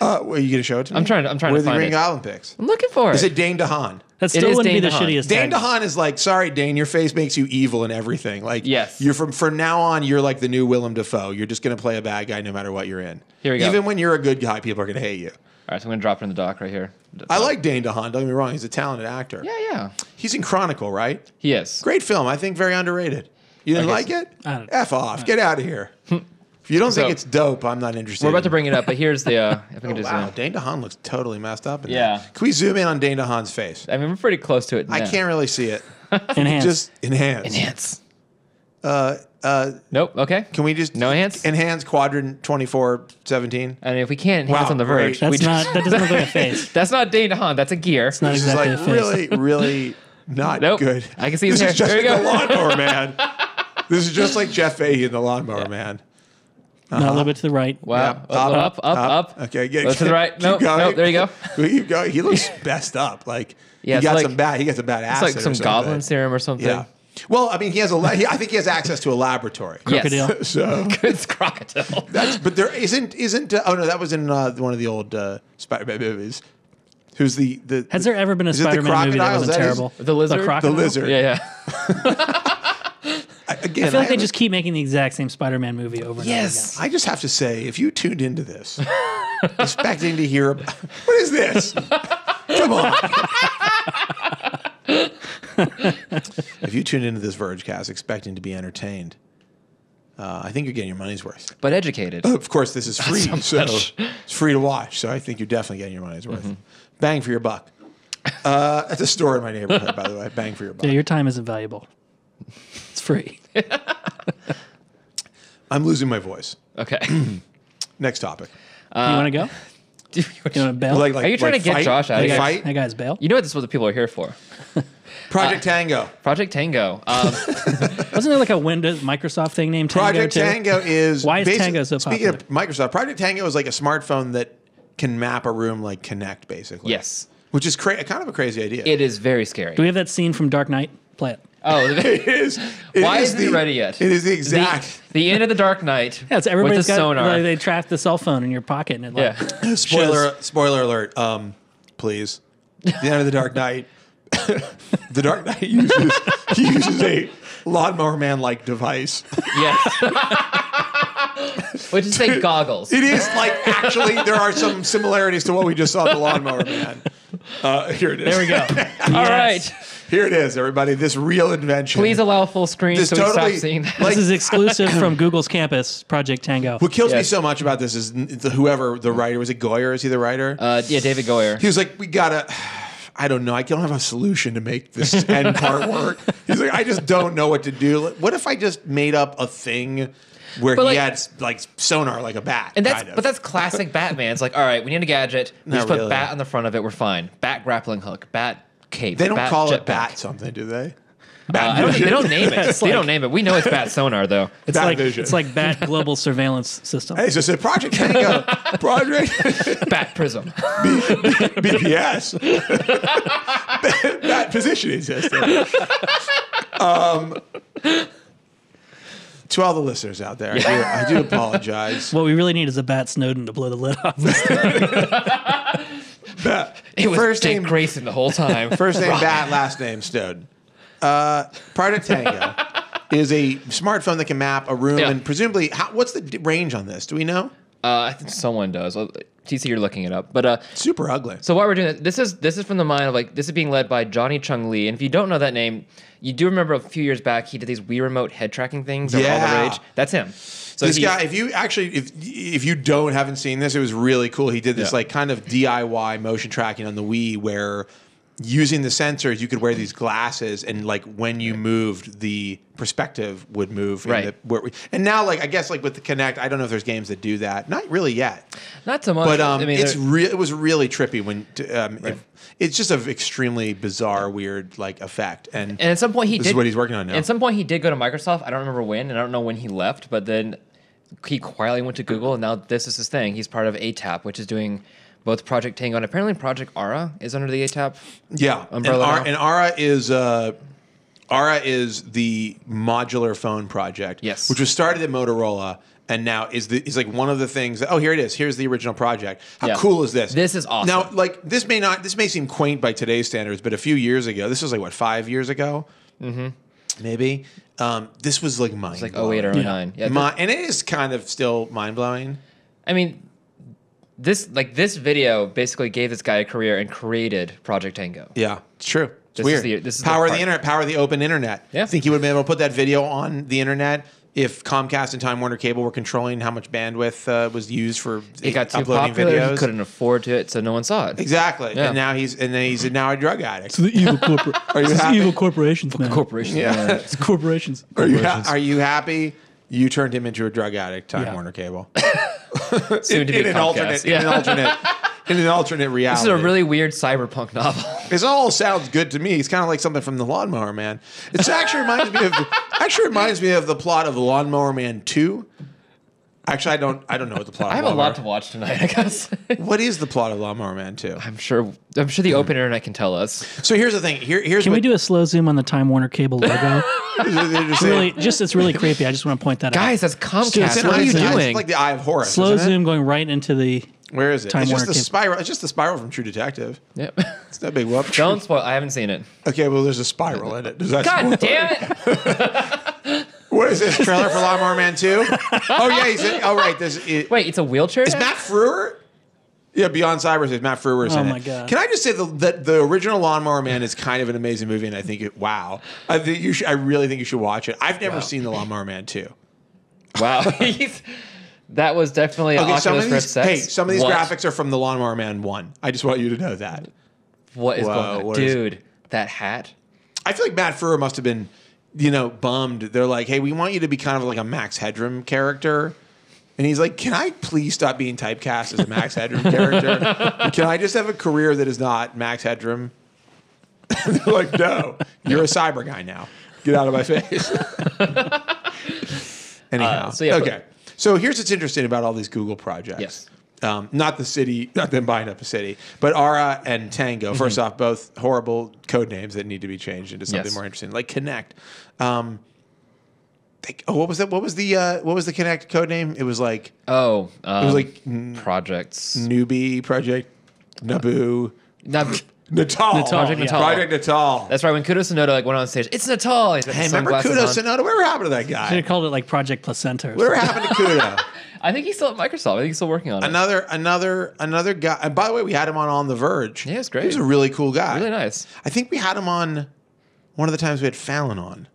Are you going to show it to me? I'm trying to Where are find the Green it. Goblin pics? I'm looking for it. Is it Dane DeHaan? That still is wouldn't be Dane the DeHaan. shittiest Dane tag. DeHaan is like, sorry, Dane, your face makes you evil in everything. Like, Yes. you're from now on, you're like the new Willem Dafoe. You're just going to play a bad guy no matter what you're in. Here we go. Even when you're a good guy, people are going to hate you. All right, so I'm going to drop it in the doc right here. I like Dane DeHaan. Don't get me wrong. He's a talented actor. Yeah. He's in Chronicle, right? He is. Great film. I think very underrated. You didn't I like guess- it? I don't- F off. Get out of here. If you don't So- think it's dope, I'm not interested. We're about to bring it up, but here's the. If we can just. Wow, Dane DeHaan looks totally messed up. In Yeah. that. Can we zoom in on Dane DeHaan's face? I mean, we're pretty close to it. I now. can't really see it. Enhanced. Just enhance. Enhance. Nope. Okay. Can we just No enhance? Enhance quadrant 2417? I mean, if we can't enhance Wow, on the Verge, great. we That doesn't look like a face. that's not Dane DeHaan. That's a gear. It's not This is exactly like a face. really, really not Nope. good. I can see his This hair. is just There you like go. the Lawnmower Man. This is just like Jeff Fahey in the Lawnmower Man. Now a little bit to the right. Wow. Yeah. Up. Okay, Go to the right. No, there you go. Keep going. He looks messed up. Like Yeah, he it's got like- some bad. He got some bad It's acid. like or some something. goblin serum or something. Yeah. Well, I mean, he has I think he has access to a laboratory. Yes. Crocodile. So It's crocodile. but there isn't. Oh no, that was in one of the old Spider-Man movies. Who's the? Has there ever been a Is it the Spider-Man movie that crocodile? Is wasn't that his- terrible? The lizard? The crocodile? The lizard. Yeah. Again, I feel like they haven't- just keep making the exact same Spider-Man movie over and Yes. I just have to say, if you tuned into this expecting to hear about, what is this? Come on. If you tuned into this Vergecast expecting to be entertained, I think you're getting your money's worth. But educated. Of course, this is free, so much. it's free to watch. So I think you're definitely getting your money's worth. Mm-hmm. Bang for your buck. At the store in my neighborhood, by the way. Bang for your buck. again. Yeah, your time isn't valuable. It's free. I'm losing my voice. Okay. Next topic. You want to go? You want to bail? Like, Are you trying to get fight? Josh out of Like here? fight? That guy's bail. You know this is what the people are here for. Project Tango. Project Tango. Wasn't there like a Windows Microsoft thing named Tango Project too? Tango is Why is basi- Tango so Speaking of Microsoft, Project Tango is like a smartphone that can map a room like Kinect, basically. Yes. Which is kind of a crazy idea. It is very scary. Do we have that scene from Dark Knight? Play it. Oh, It is. why isn't it ready yet? It is the exact. the end of the Dark Knight. Yeah, it's with everybody's the got. sonar. Like, they trap the cell phone in your pocket, and it like Yeah. Spoiler alert. Please. The end of the Dark Knight. The Dark Knight uses a Lawnmower Man like device. Yes. Which is say goggles. It is like actually there are some similarities to what we just saw in the Lawnmower Man. Here it is. There we go. All right. Here it is, everybody. This real invention. Please allow full screen This so we totally- stop seeing that. like- This is exclusive from Google's campus, Project Tango. What kills me Yes. so much about this is whoever the writer was. It Goyer? Is he the writer? Yeah, David Goyer. He was like, we gotta. I don't know. I don't have a solution to make this end part work. He's like, I just don't know what to do. Like, what if I just made up a thing where But he like- had like sonar like a bat? And that's kind of. but that's classic Batman. It's like, all right, we need a gadget. We Not just put really. bat on the front of it. We're fine. Bat grappling hook. Bat cape. They don't bat call it jetpack. bat something, do they? I don't think they don't name it. It's They like- don't name it. We know it's bat sonar though. It's Bat like vision. it's like Bat Global Surveillance System. Hey, so it's a Project Tango, Project Bat prism. BPS, bat positioning system. To all the listeners out there, I do apologize. What we really need is a Bat Snowden to blow the lid off. Bat. It was First Dick name, Grayson the whole time. first name Bat, last name Snowden. Project Tango is a smartphone that can map a room Yeah. and presumably, what's the range on this? Do we know? I think someone does. TC, you're looking it up. But Super ugly. so while we're doing this is from the mind of like this is being led by Johnny Chung Lee. And if you don't know that name, you do remember a few years back he did these Wii remote head tracking things. That were all Yeah. the rage. That's him. So This he's- guy, if you haven't seen this, it was really cool. He did this Yeah. like kind of DIY motion tracking on the Wii where using the sensors, you could wear these glasses and like when you moved, the perspective would move. Right. And now like, I guess like with the Kinect, I don't know if there's games that do that. Not really yet. not so much. But I mean, it was really trippy when it's just an extremely bizarre, weird like effect. And at some point he this did is what he's working on now. At some point he did go to Microsoft. I don't remember when, and I don't know when he left. But then he quietly went to Google, and now this is his thing. He's part of ATAP, which is doing both Project Tango and apparently Project Ara is under the ATAP. Yeah, umbrella now. and Ara is the modular phone project. Yes. which was started at Motorola and now is like one of the things. That, here it is. Here's the original project. How Yeah. cool is this? This is awesome. Now, like this may seem quaint by today's standards, but a few years ago, this was like what 5 years ago, maybe. This was like mind. It's like 08 or 09. Yeah, and it is kind of still mind blowing. I mean, this video basically gave this guy a career and created Project Tango. Yeah, it's true. It's This is weird. the- this is the power of the part. internet, power of the open internet. Yeah. I think he would have been able to put that video on the internet if Comcast and Time Warner Cable were controlling how much bandwidth was used for It got too uploading popular. videos. He couldn't afford to it, so no one saw it. Exactly. Yeah. And now he's now a drug addict. The evil happy? evil corporations, man. Corporation. Yeah. It's corporations. Are you happy? You turned him into a drug addict, Time Warner Cable. Soon to be in an Comcast. in an alternate reality. This is a really weird cyberpunk novel. This all sounds good to me. It's kind of like something from the Lawnmower Man. It actually reminds me of the plot of the Lawnmower Man 2. Actually, I don't know what the plot. I have a lot to watch tonight, I guess. What is the plot of Lawnmower Man 2? I'm sure the open internet can tell us. So here's the thing. Here's Can we do a slow zoom on the Time Warner Cable logo? It's really creepy. I just want to point that out. Guys, that's Comcast. What are you It's doing? like the Eye of Horus. Slow isn't it? zoom going right into the. Where is it? Time It's just Warner the Cable. spiral. It's just the spiral from True Detective. Yep. It's no big whoop. Don't spoil. I haven't seen it. Okay, well, there's a spiral in it. Does that spoil God it? damn it! What is this trailer for Lawnmower Man 2? Oh yeah, right. Wait, it's a wheelchair? Is Matt Frewer? Yeah, Beyond Cyber says Matt Frewer is in it. Oh my God. Can I just say that the original Lawnmower Man is kind of an amazing movie, and I think I think you should. I really think you should watch it. I've never seen the Lawnmower Man 2. Wow. That was definitely Okay, Oculus Rift sex. some of these What? graphics are from the Lawnmower Man 1. I just want you to know that. What is Whoa, going on? what is- Dude, that hat. I feel like Matt Frewer must have been, bummed. They're like, hey, we want you to be kind of like a Max Headroom character. And he's like, can I please stop being typecast as a Max Headroom character? Can I just have a career that is not Max Headroom? They're like, no, you're a cyber guy now. Get out of my face. Anyhow, okay. So here's what's interesting about all these Google projects. Yes. Not the city, not them buying up a city, but Aura and Tango. First off, both horrible code names that need to be changed into something more interesting, like Connect. What was that? What was the Connect code name? It was like It was like projects. Newbie Project Naboo Not- Natal Project Natal. Project Natal. That's right. When Kudo Sonoda went on stage, it's Natal. He's got the Hey, remember sunglasses Kudo on. Sonoda? Whatever happened to that Should guy? have called it like Project Placenta. Or Whatever something. happened to Kudo? I think he's still at Microsoft. I think he's still working on it. Another guy. And by the way, we had him on The Verge. Yeah, it's great. He was a really cool guy. Really nice. I think we had him on one of the times we had Fallon on.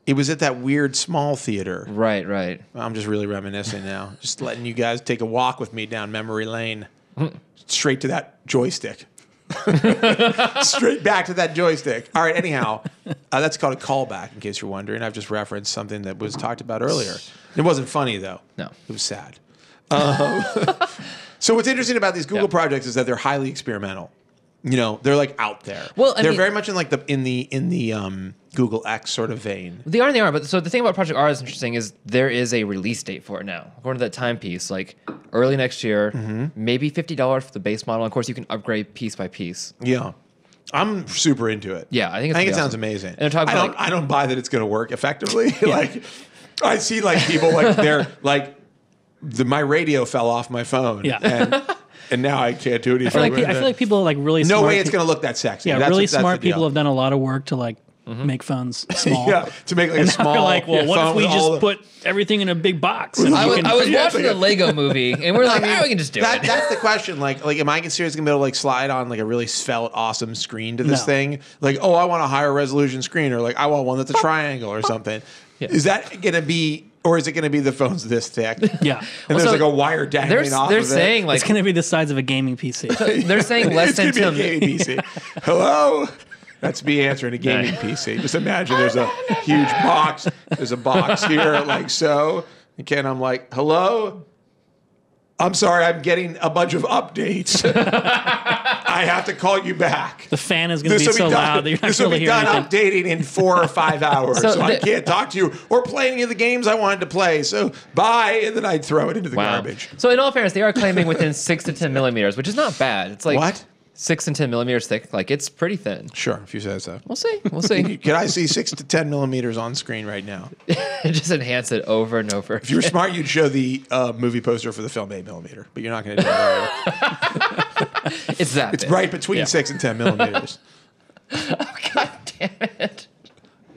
It was at that weird small theater. Right. I'm just really reminiscing now. Just letting you guys take a walk with me down memory lane. Straight to that joystick. Straight back to that joystick. All right, anyhow, that's called a callback, in case you're wondering. I've just referenced something that was talked about earlier. It wasn't funny, though. No. It was sad. So what's interesting about these Google projects is that they're highly experimental. They're like out there. Well, they're very much in like in the Google X sort of vein. They are. But so the thing about Project R that's interesting is there is a release date for it now. According to that timepiece, like early next year, maybe $50 for the base model. Of course, you can upgrade piece by piece. Yeah. I'm super into it. Yeah, I think it awesome. sounds amazing. And they're talking about, I don't buy that it's going to work effectively. Like I see like people like they're like my radio fell off my phone. Yeah. And now I can't do anything. I feel like people like really no smart way it's people- going to look that sexy. Yeah, That's really that's smart the deal. people have done a lot of work to like make phones small. Yeah, to make like And a now small. they're like, well, what phone if we with all just the- put everything in a big box? And I you was, can- I was Yeah, watching it's the Lego movie, and we're like, we can just do it. That's the question. Like, am I seriously gonna be able to like slide on like a really svelte, awesome screen to this No. thing? Like, oh, I want a higher resolution screen, or like I want one that's a triangle or something. Yeah. Is that gonna be, or is it gonna be the phone's this thick? Yeah. And Well, there's so like a wire dangling off they're of saying it. like It's going to be the size of a gaming PC. they're saying less It's than gonna be a 10. gaming PC. Hello. That's me answering a gaming PC. Just imagine there's a huge box. There's a box here, like so. Again, I'm like, hello? I'm sorry, I'm getting a bunch of updates. I have to call you back. The fan is going to be will so loud that you're not this will going to be hear done anything. updating in 4 or 5 hours. So So I the- can't talk to you or play any of the games I wanted to play. So bye. And then I'd throw it into the garbage. So in all fairness, they are claiming within 6 to 10 millimeters, which is not bad. It's like What? 6 and 10 millimeters thick. Like it's pretty thin. Sure, if you say so. We'll see. We'll see. Can I see 6 to 10 millimeters on screen right now? Just enhance it over and over. If you were smart, you'd show the movie poster for the film 8 millimeter, but you're not going to do that. It's that. It's big. right between Yeah. 6 and 10 millimeters. God damn it.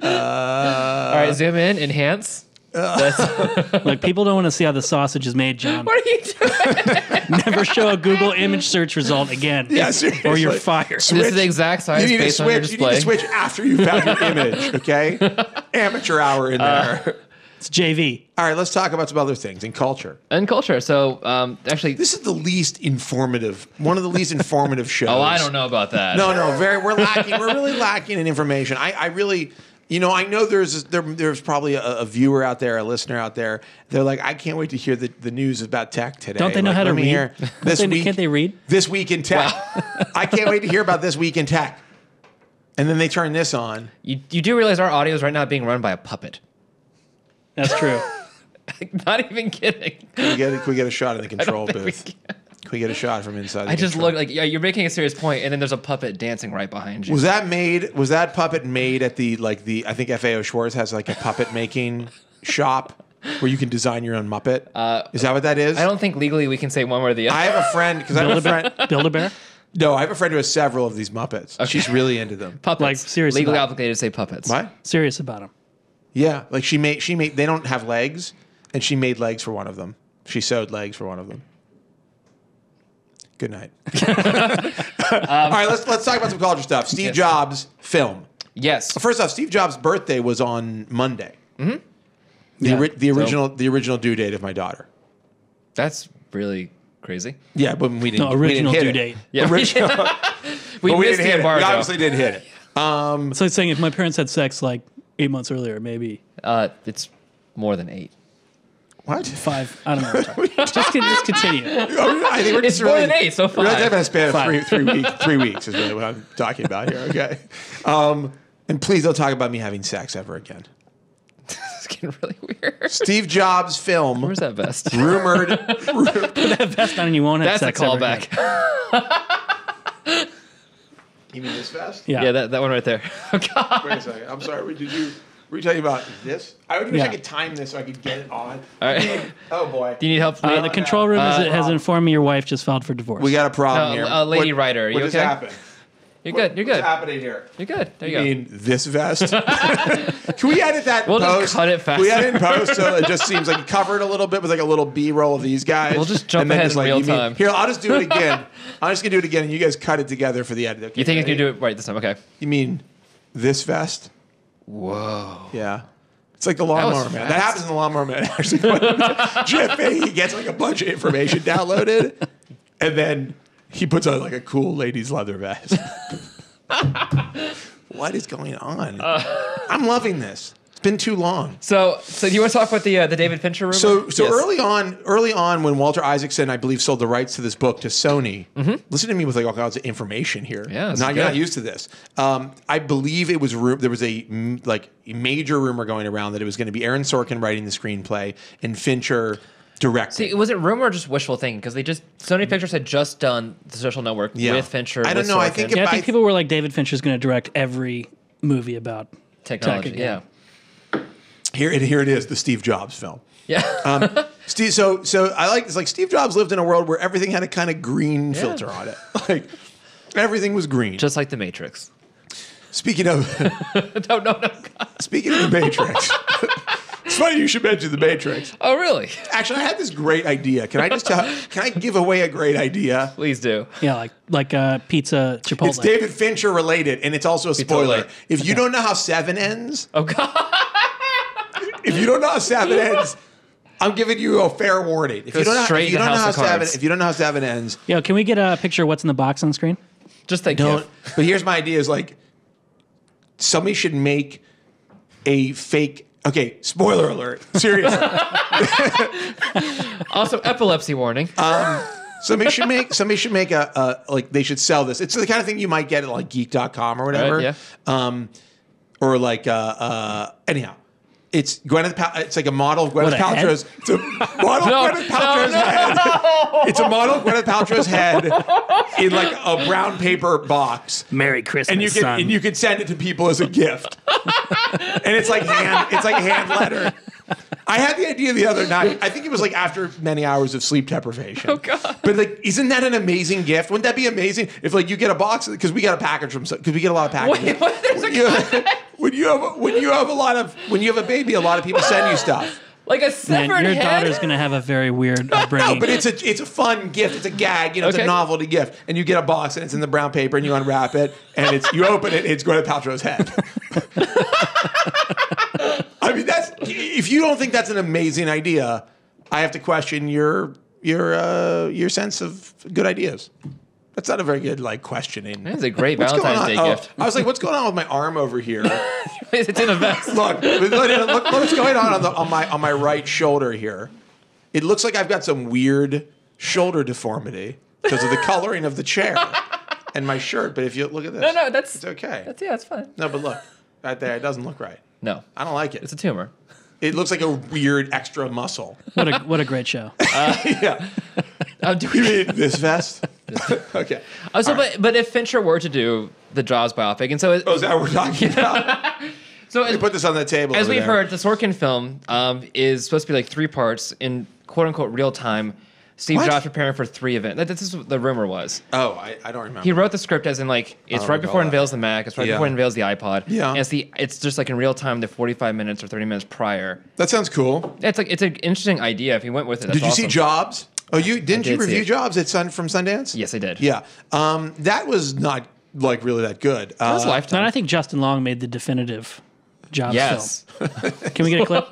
All right, zoom in, enhance. Like people don't want to see how the sausage is made, John. What are you doing? Never show a Google image search result again. Yeah, seriously. Or you're fired. This is the exact size You need to based on your switch. You need display. to switch after you found your image. Okay, amateur hour in there. It's JV. All right, let's talk about some other things in culture. And culture. So actually, This is the least informative, one of the least informative shows. oh, I don't know about that. No, we're lacking. We're really lacking in information. I really, I know there's probably a viewer out there, a listener out there. They're like, I can't wait to hear the news about tech today. Don't they know how to let me read? hear this week? Can't they read? This week in tech. I can't wait to hear about this week in tech. And then they turn this on. You do realize our audio is right now being run by a puppet. That's true. Not even kidding. Can we get a shot in the control think we booth? Can we get a shot from inside? I just look like you're making a serious point, and then there's a puppet dancing right behind you. Was that puppet made at the I think FAO Schwartz has like a puppet making shop where you can design your own Muppet? Is that what that is? I don't think legally we can say one way or the other. I have a friend because I have a friend. Build-A-Bear? No, I have a friend who has several of these Muppets. Okay. She's really into them. Puppets. Like, seriously. Legally obligated to say puppets. What? Serious about them. Yeah, like she made. They don't have legs, and she made legs for one of them. She sewed legs for one of them. Good night. All right, let's talk about some culture stuff. Steve Jobs film. Yes. First off, Steve Jobs' birthday was on Monday. Mm-hmm. The original due date of my daughter. That's really crazy. Yeah, but we didn't. No, original we didn't hit due it. date. Yeah, Original. we But we missed didn't hit the it. We embargo. obviously didn't hit it. So it's saying if my parents had sex like 8 months earlier, maybe It's more than 8. What? 5. I don't know. just continue. I think we're It's just more really, than 8, so we're really 5. talking about a span of 5. 3 weeks is really what I'm talking about here. Okay. And please don't talk about me having sex ever again. It's getting really weird. Steve Jobs film. Where's that vest? Rumored. Put that vest on and you won't have That's a sex ever callback. again. You mean this vest? Yeah. Yeah, that one right there. Oh, God. Wait a second. I'm sorry. Were you talking about this? I wish I Yeah. could time this so I could get it on. All right. Oh boy. Do you need help? The control room has informed me your wife just filed for divorce. We got a problem here. Lady writer, What you just okay? happened? You're good. You're What's good. happening here? You're good. There you You go. mean this vest? Can we edit that in We'll post? just cut it Can we edit in faster. post so it just seems like covered a little bit with like a little B-roll of these guys. We'll just jump and then ahead just in like, real you mean- time. Here, I'll just do it again. I'm just going to do it again and you guys cut it together for the edit. Okay, You think he's ready? going to do it right this time? Okay. You mean this vest? Whoa. Yeah. It's like the was Lawnmower Man. fast. That happens in the Lawnmower Man. Actually, Jeff Fahey gets like a bunch of information downloaded, and then he puts on like a cool ladies' leather vest. What is going on? I'm loving this. It's been too long. So do you want to talk about the David Fincher rumor? So Yes. early on, when Walter Isaacson, I believe, sold the rights to this book to Sony, listen to me with like all kinds of information here. Yeah, this is you're good. not used to this. I believe it was there was a major rumor going around that it was going to be Aaron Sorkin writing the screenplay and Fincher directing. See, was it rumor or just wishful thinking? Because Sony Pictures had just done The Social Network with Fincher. I don't with know. I Sorkin. think Yeah, I I- think people were like, David Fincher's going to direct every movie about technology. tech Yeah. again. here it is, the Steve Jobs film. Yeah. Steve, so I like it's like Steve Jobs lived in a world where everything had a kind of green filter on it. Like everything was green. Just like The Matrix. Speaking of No. God. speaking of the Matrix. It's funny you should mention the Matrix. Oh, really? Actually, I had this great idea. Can I give away a great idea? Please do. Yeah, like pizza Chipotle. It's David Fincher related, and it's also a spoiler. totally- If you don't know how 7 ends, Oh, God. if you don't know how 7 ends, I'm giving you a fair warning. If Goes straight to House of Cards. If you don't know how 7 ends, Yo, can we get a picture of what's in the box on screen? Just think. don't. But here's my idea: is like somebody should make a fake. Okay, spoiler alert. Seriously, Also, epilepsy warning. somebody should make a like they should sell this. It's the kind of thing you might get at like geek.com or whatever. Right, yeah. Or like anyhow. It's it's like a model of Gwyneth What, a head? Paltrow's. It's a model of Gwyneth Paltrow's head. It's a model of Gwyneth Paltrow's head in like a brown paper box. Merry Christmas, And you can send it to people as a gift. And it's like hand lettered. I had the idea the other night. I think it was like after many hours of sleep deprivation. Oh, God. But like, isn't that an amazing gift? Wouldn't that be amazing if like you get a box because we get a package from because we get a lot of packages. Wait, there's a when you have a baby, a lot of people send you stuff. Like a Man, severed your head? daughter's going to have a very weird No, upbringing. but it's a fun gift. It's a gag. It's Okay. a novelty gift. And you get a box and it's in the brown paper and you unwrap it and you open it. It's Gwyneth Paltrow's head. I mean, if you don't think that's an amazing idea, I have to question your sense of good ideas. That's not a very good questioning. That's a great What's Valentine's going Day on? gift. I was like, what's going on with my arm over here? It's in a vest. Look what's going on my right shoulder here. It looks like I've got some weird shoulder deformity because of the coloring of the chair and my shirt. But if you look at this, No, it's okay. It's fine. No, but look right there, it doesn't look right. No, I don't like it. it's a tumor. It looks like a weird extra muscle. What a great show. Yeah. Do You we, mean this vest? Okay. but if Fincher were to do the Jaws biopic, and so Oh, is that what we're talking about? so We put this on the table. as over we've there. heard, the Sorkin film is supposed to be 3 parts in quote unquote real time. Steve What? Jobs preparing for 3 events. This is what the rumor was. Oh, I don't remember. He wrote the script as in it's don't right before it recall unveils the Mac, it's right Yeah. before it unveils the iPod. Yeah. And it's just in real time the 45 minutes or 30 minutes prior. That sounds cool. It's an interesting idea if he went with it. That's Did you see awesome. Jobs? Oh, you didn't you did see review it. Jobs at from Sundance? Yes, I did. Yeah. That was not really that good. That was And Lifetime. I think Justin Long made the definitive Jobs Yes. film. Can we get a clip?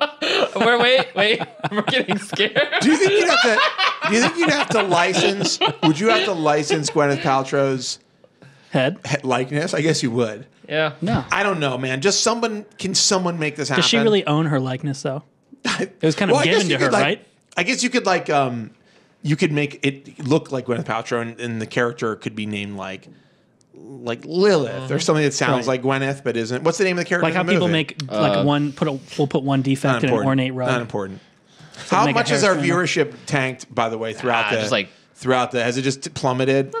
Wait. I'm getting scared. Do you think you'd have to license? Would you have to license Gwyneth Paltrow's Head? likeness? I guess you would. Yeah. No. I don't know, man. Can someone make this happen? Does she really own her likeness, though? It was kind of I guess given you to her, could, right? I guess you could you could make it look like Gwyneth Paltrow, and the character could be named like Lilith or something that sounds Right. like Gwyneth but isn't. What's the name of the character? Like how in the people movie? make we'll put one defect in an ornate rug. Not important. How make a much has our hair trimmer. viewership tanked, by the way, throughout the just has it just plummeted?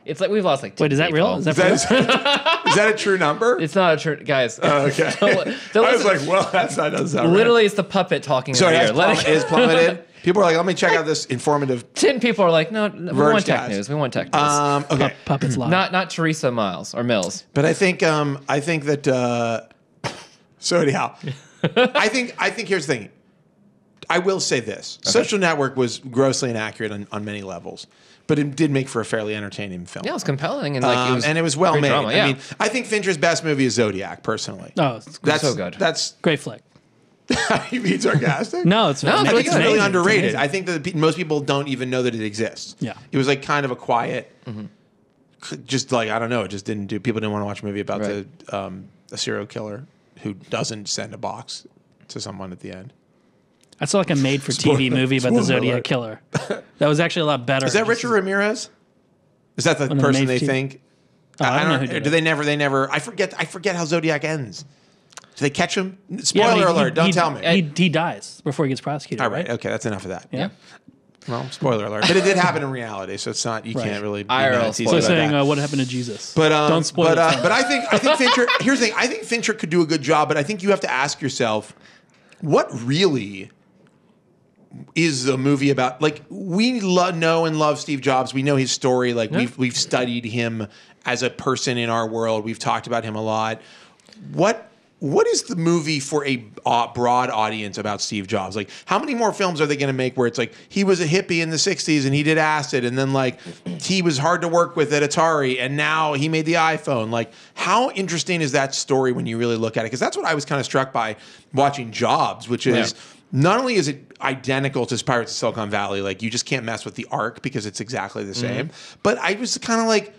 It's like we've lost 10 Wait, is that real? people. Is that Is that, is that a true number? It's not a true guys. Okay. Don't I was listen- like, well, that doesn't sound literally it's the puppet talking right. So over it here. has Let it is plummeted. People are like, let me check out this informative. 10 people are like, no, we want tech Vergecast. news. We want tech news. Okay. Puppets live? Not Teresa Miles or Mills. But I think that so anyhow, I think here's the thing. I will say this: Social Network was grossly inaccurate on many levels, but it did make for a fairly entertaining film. Yeah, it was compelling and it was well great made. drama, yeah. I mean, I think Fincher's best movie is Zodiac, personally. Oh, it's That's so good. That's great flick. you being sarcastic. No, it's No, I it's think it's amazing. really It's underrated. amazing. I think that most people don't even know that it exists. Yeah. It was kind of a quiet, just I don't know. It just didn't do. People didn't want to watch a movie about Right. a serial killer who doesn't send a box to someone at the end. I saw a made-for-TV movie about the Spoiler Zodiac alert. killer. That was actually a lot better. Is that Richard Ramirez? Is that the One of the person they made- think? I don't know who did Do it. they never? I forget how Zodiac ends. Do they catch him? Yeah, Spoiler but alert! Don't tell me. He dies before he gets prosecuted. All right. Okay, that's enough of that. Yeah. Well, spoiler alert. But it did happen in reality, so it's not. You Right. can't really. IRL Nazi spoiler. So about saying, that. what happened to Jesus? But don't spoil it. But I think Fincher. Here's the thing. I think Fincher could do a good job, but I think you have to ask yourself, what really is a movie about? Like, we know and love Steve Jobs. We know his story. Like we've studied him as a person in our world. We've talked about him a lot. What is the movie for a broad audience about Steve Jobs? Like, how many more films are they going to make where it's like he was a hippie in the 60s and he did acid and then he was hard to work with at Atari and now he made the iPhone? Like, how interesting is that story when you really look at it? Because that's what I was kind of struck by watching Jobs, which is not only is it identical to Pirates of Silicon Valley, like you just can't mess with the arc because it's exactly the same, but I was kind of like,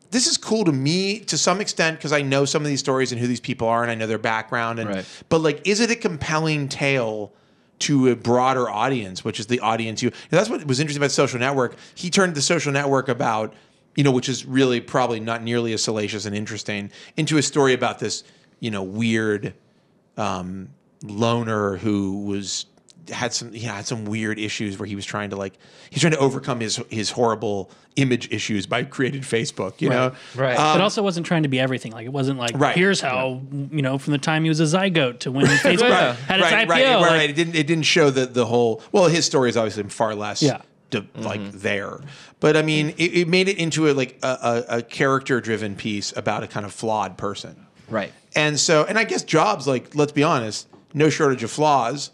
this is cool to me to some extent because I know some of these stories and who these people are and I know their background. And but is it a compelling tale to a broader audience, which is the audience that's what was interesting about Social Network. He turned the Social Network about, which is really probably not nearly as salacious and interesting, into a story about this, weird loner who had some weird issues where he was trying to overcome his horrible image issues by creating Facebook, you know? Right. It also wasn't trying to be everything. Like, it wasn't like, here's how, from the time he was a zygote to when Facebook had its IPO. Right. It didn't show the whole, his story is obviously far less there. But I mean, it made it into a character-driven piece about a kind of flawed person. Right. And so, I guess Jobs, let's be honest, no shortage of flaws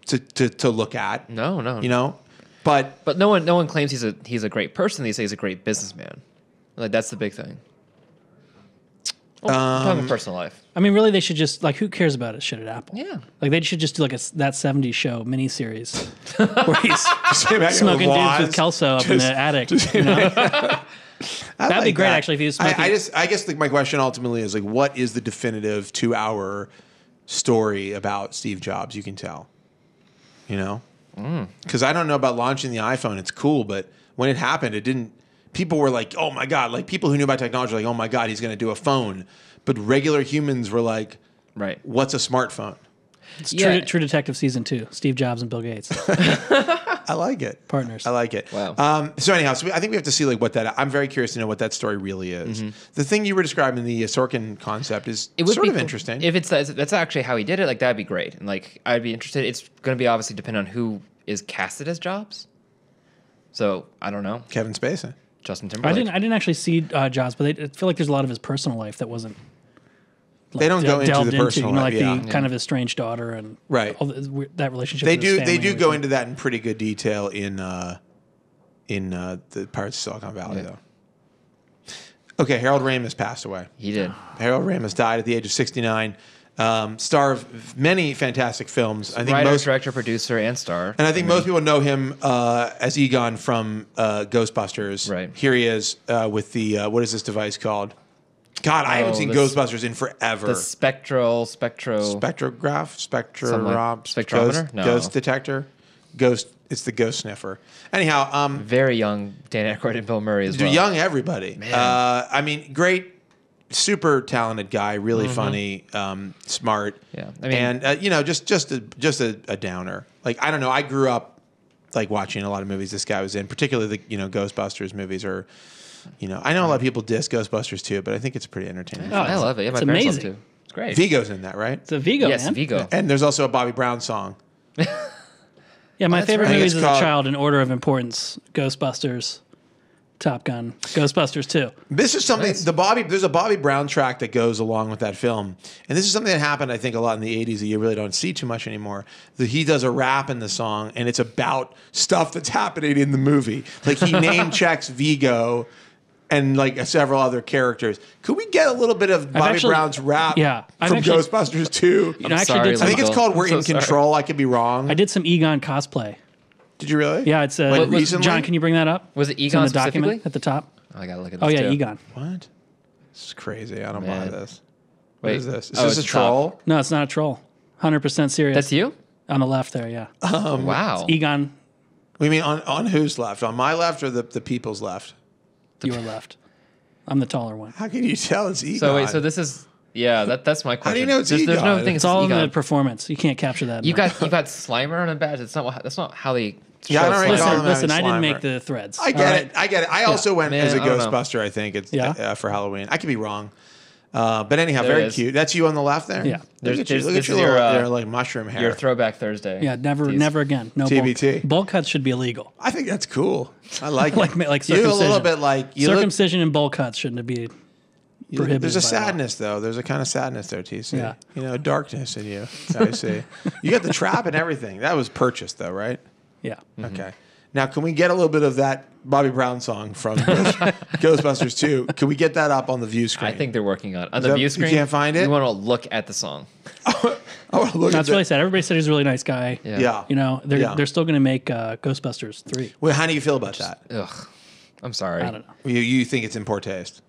to look at. No. But no one claims he's a great person. They say he's a great businessman. Like, that's the big thing. Talking about personal life. I mean, really, they should just like, who cares about his shit at Apple? Yeah. Like they should just do like that '70s show miniseries where he's Smoking smoking dudes with Kelso up in the attic. You know? That'd be great, actually, if he was smoking. I guess like my question ultimately is like, what is the definitive 2-hour story about Steve Jobs you can tell? You know, because I don't know about launching the iPhone. It's cool, but when it happened, it didn't. People were like, "Oh my god!" Like people who knew about technology were like, "Oh my god, he's going to do a phone." But regular humans were like, Right. What's a smartphone?" It's True Detective season 2. Steve Jobs and Bill Gates, I like it. partners. I like it. Wow. So anyhow, I think we have to see like what that. I'm very curious to know what that story really is. The thing you were describing, the Sorkin concept, is sort of interesting. If that's actually how he did it, like that'd be great, and like I'd be interested. It's going to be obviously depend on who is casted as Jobs. So I don't know. Kevin Spacey. Justin Timberlake. I didn't actually see Jobs, but I feel like there's a lot of his personal life that wasn't. Like, They don't go into delved the personal like life, the kind of estranged daughter and Right. all that relationship. They with his do. They family do and go everything. into that in pretty good detail in the Pirates of Silicon Valley, though. Okay, Harold Ramis passed away. He did. Harold Ramis died at the age of 69. Star of many fantastic films. I think Writer, director, producer, and star. And I think most people know him as Egon from Ghostbusters. Right. Here he is with the what is this device called? God, I haven't seen Ghostbusters in forever. The spectrograph. Spectrometer? No. Ghost detector. Ghost. It's the ghost sniffer. Anyhow, Very young Dan Aykroyd and Bill Murray as well. young everybody. Man. I mean, great, super talented guy. Really funny, smart. Yeah, I mean, and you know, just a downer. Like I don't know. I grew up like watching a lot of movies this guy was in, particularly the Ghostbusters movies are. I know a lot of people diss Ghostbusters too, but I think it's pretty entertaining. Oh, I love it. Yeah, my It's parents love amazing. it too. It's great. Vigo's in that, right? It's a Vigo, Yes, man. Vigo. And there's also a Bobby Brown song. Yeah, my favorite right. I think movies it's as called- a child in order of importance: Ghostbusters, Top Gun, Ghostbusters 2. This is something there's a Bobby Brown track that goes along with that film. And this is something that happened, I think, a lot in the 80s that you really don't see too much anymore. He does a rap in the song and it's about stuff that's happening in the movie. Like he name checks Vigo and like several other characters. Could we get a little bit of Bobby Brown's rap I've from actually- Ghostbusters 2? I actually sorry, did I think it's Michael. called We're I'm so in sorry. Control. I could be wrong. I did some Egon cosplay. Did you really? Yeah, it's Like recently? John, can you bring that up? Was it It's in Egon the document specifically? at the top? Oh, I gotta look at Oh this yeah, too. Egon. What? This is crazy. I don't buy Man. this. What Wait. is this? Is Oh, this it's a the top. troll? No, it's not a troll. 100% serious. That's you? On the left there, yeah. Wow. Egon, We mean on whose left? On my left or the people's left? your left. I'm the taller one. How can you tell it's Egon? So wait, so this is that's my question. do you know it's There's no Egon? thing. It's all in Egon. the performance. You can't capture that. You got Slimer on a badge. That's not how they. Yeah, I show don't Slimer. recall him Listen, having I didn't Slimer. make the threads. I get it. I get it. I also went Man, as a I don't know. Ghostbuster. I think it's Yeah? for Halloween. I could be wrong, but anyhow, There very it is. cute. That's you on the left there. Yeah. Look at you. Look this at your is your, little like mushroom hair. Your Throwback Thursday. Yeah, never Tease. again. No TBT. bowl cuts should be illegal. I think that's cool. I like it. Like you look a circumcision. little bit like you look. Circumcision and bowl cuts shouldn't be prohibited. There's a by law. sadness though. There's a kind of sadness there, TC. Yeah. Darkness in you. I see. You got the trap and everything. That was purchased though, right? Yeah. Okay. Now, can we get a little bit of that Bobby Brown song from Ghostbusters 2? Can we get that up on the view screen? I think they're working on the that- view you screen. can't find it? You want to look at the song. I want to look That's at what I that. said. Everybody said he's a really nice guy. Yeah. You know, they're still going to make Ghostbusters 3. Well, how do you feel about that? Ugh. I'm sorry. I don't know. You think it's in poor taste?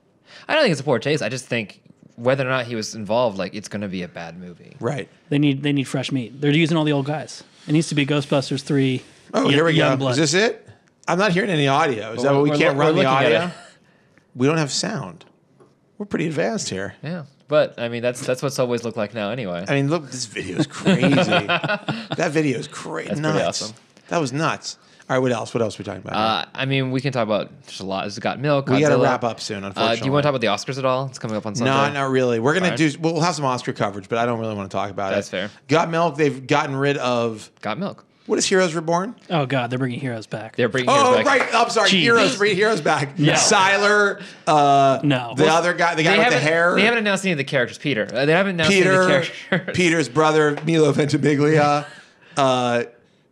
I don't think it's a poor taste. I just think whether or not he was involved, like it's going to be a bad movie. Right. They need fresh meat. They're using all the old guys. It needs to be Ghostbusters 3. Oh, here we go. Youngblood. Is this it? I'm not hearing any audio. Is that what we We're- can't we're run the looking at audio? it. We don't have sound. We're pretty advanced here. Yeah, but I mean that's what subways look like now anyway. I mean, look, this video is crazy. That video is crazy. That's Nuts. pretty awesome. That was nuts. All right, what else? What else are we talking about? here? I mean, we can talk about just a lot. It's got Milk. We got to Godzilla. wrap up soon, unfortunately. Do you want to talk about the Oscars at all? It's coming up on Sunday. No, not really. We're gonna Fine. do. We'll have some Oscar coverage, but I don't really want to talk about That's it. fair. Got Milk. They've gotten rid of. Got Milk. What is Heroes Reborn? Oh, God. They're bringing heroes back. They're bringing. Oh, Heroes back. right. I'm sorry. Jeez. Heroes back. No. Siler. No. The other guy. The guy with the hair. They haven't announced any of the characters. Peter. They haven't announced any of the Peter. characters. Peter's brother, Milo Ventimiglia.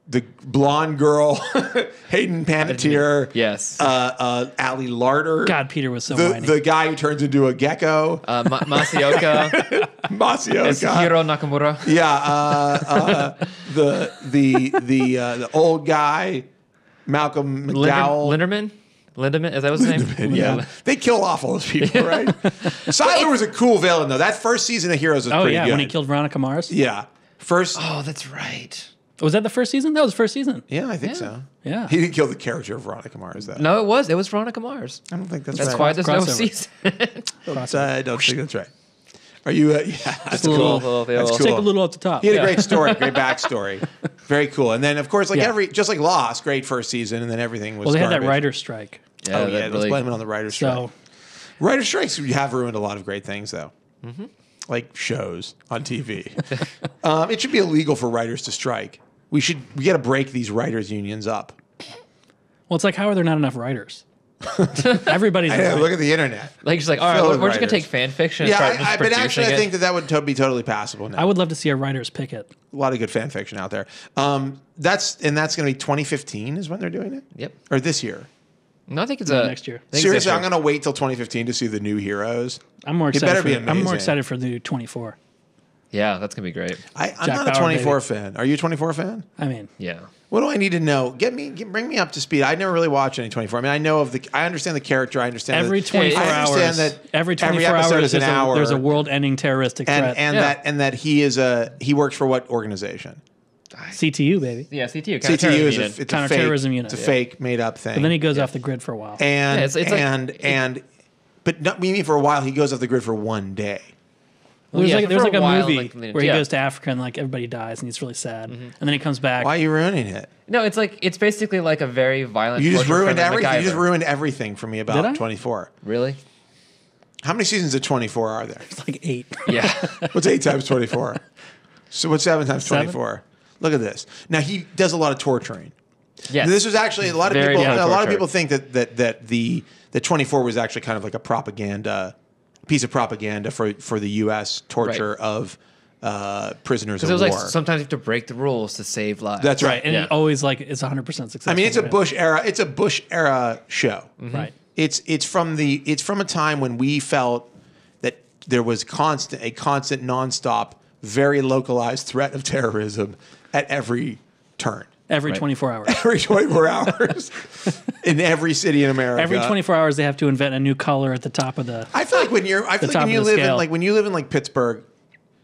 the blonde girl, Hayden Panettiere. Yes. Ali Larder. God, Peter was so the, whiny. the guy who turns into a gecko. Masaoka. Masaoka. Hiro Nakamura. Yeah. The old guy, Malcolm McDowell. Linderman, is that his name? Yeah. They kill off all those people, right? Siler was a cool villain, though. That first season of Heroes was pretty good. When he killed Veronica Mars? Yeah. First. Oh, that's right. Was that the first season? That was the first season. Yeah, I think so. Yeah. He didn't kill the character of Veronica Mars, though. No, it was Veronica Mars. I don't think that's That's right. why there's no Crossover. season. I don't think that's right. Are you? Yeah, that's a little- cool. That's little- cool. Take a little off the top. He had a great story, great backstory. Very cool. And then, of course, like Yeah. just like Lost, great first season, and then everything was Well, they had that garbage. writer's strike. Yeah, Oh, that yeah. Let's really- blame it on the writer's strike. So Writer's strikes have ruined a lot of great things, though. Like shows on TV. It should be illegal for writers to strike. We got to break these writers' unions up. well, it's like, how are there not enough writers? Everybody's a Yeah, writer. look at the internet. Like, just like, all right, Fill we're with just going to take writers. fan fiction and Yeah, start just but producing actually, I it. think that would be totally passable now. I would love to see a writer's picket. A lot of good fan fiction out there. That's going to be 2015 is when they're doing it? Yep. Or this year? No, I think it's next year. I think it's Seriously, this year. I'm going to wait till 2015 to see the new heroes. I'm more It excited. better be I'm more amazing. excited for the new 24. Yeah, that's going to be great. I'm Jack not a Bauer, 24 baby. fan. Are you a 24 fan? I mean, Yeah. What do I need to know? Bring me up to speed. I never really watched any 24. I mean, I understand the character. I understand every that, 24 I hours. understand that every 24 episode hours is an hour. there's a world-ending terroristic threat. and that he works for what organization? CTU, baby. Yeah, CTU. CTU is unit. it's a Counterterrorism fake, unit. It's a fake made up thing. And then he goes off the grid for a while. and Yeah, it's like- but not meaning for a while. He goes off the grid for one day. There's yeah, like, there's for like a a while, movie like, where he yeah. goes to Africa and like everybody dies and he's really sad. And then he comes back. Why are you ruining it? No, it's basically like a very violent. You just ruined torture-friendly everything. You just MacGyver. ruined everything for me Did I? about 24. Really? How many seasons of 24 are there? Like 8. Yeah. What's 8 times 24? So what's 7 times 24? Look at this. Now he does a lot of torturing. Yes. This was actually a lot of Very people. lot A of lot of torture. people think that the 24 was actually kind of like a propaganda piece of propaganda for the U.S. torture Right. of prisoners Because of it was war. like sometimes you have to break the rules to save lives. That's right. And Yeah. it always like it's 100% successful. I mean, it's a right? Bush era. It's a Bush era show. Right. It's from a time when we felt that there was a constant, nonstop, very localized threat of terrorism at every turn. Every Right. 24 hours. Every 24 hours in every city in America. Every 24 hours, they have to invent a new color at the top of the. I feel like when you top live of the in scale. when you live in like Pittsburgh,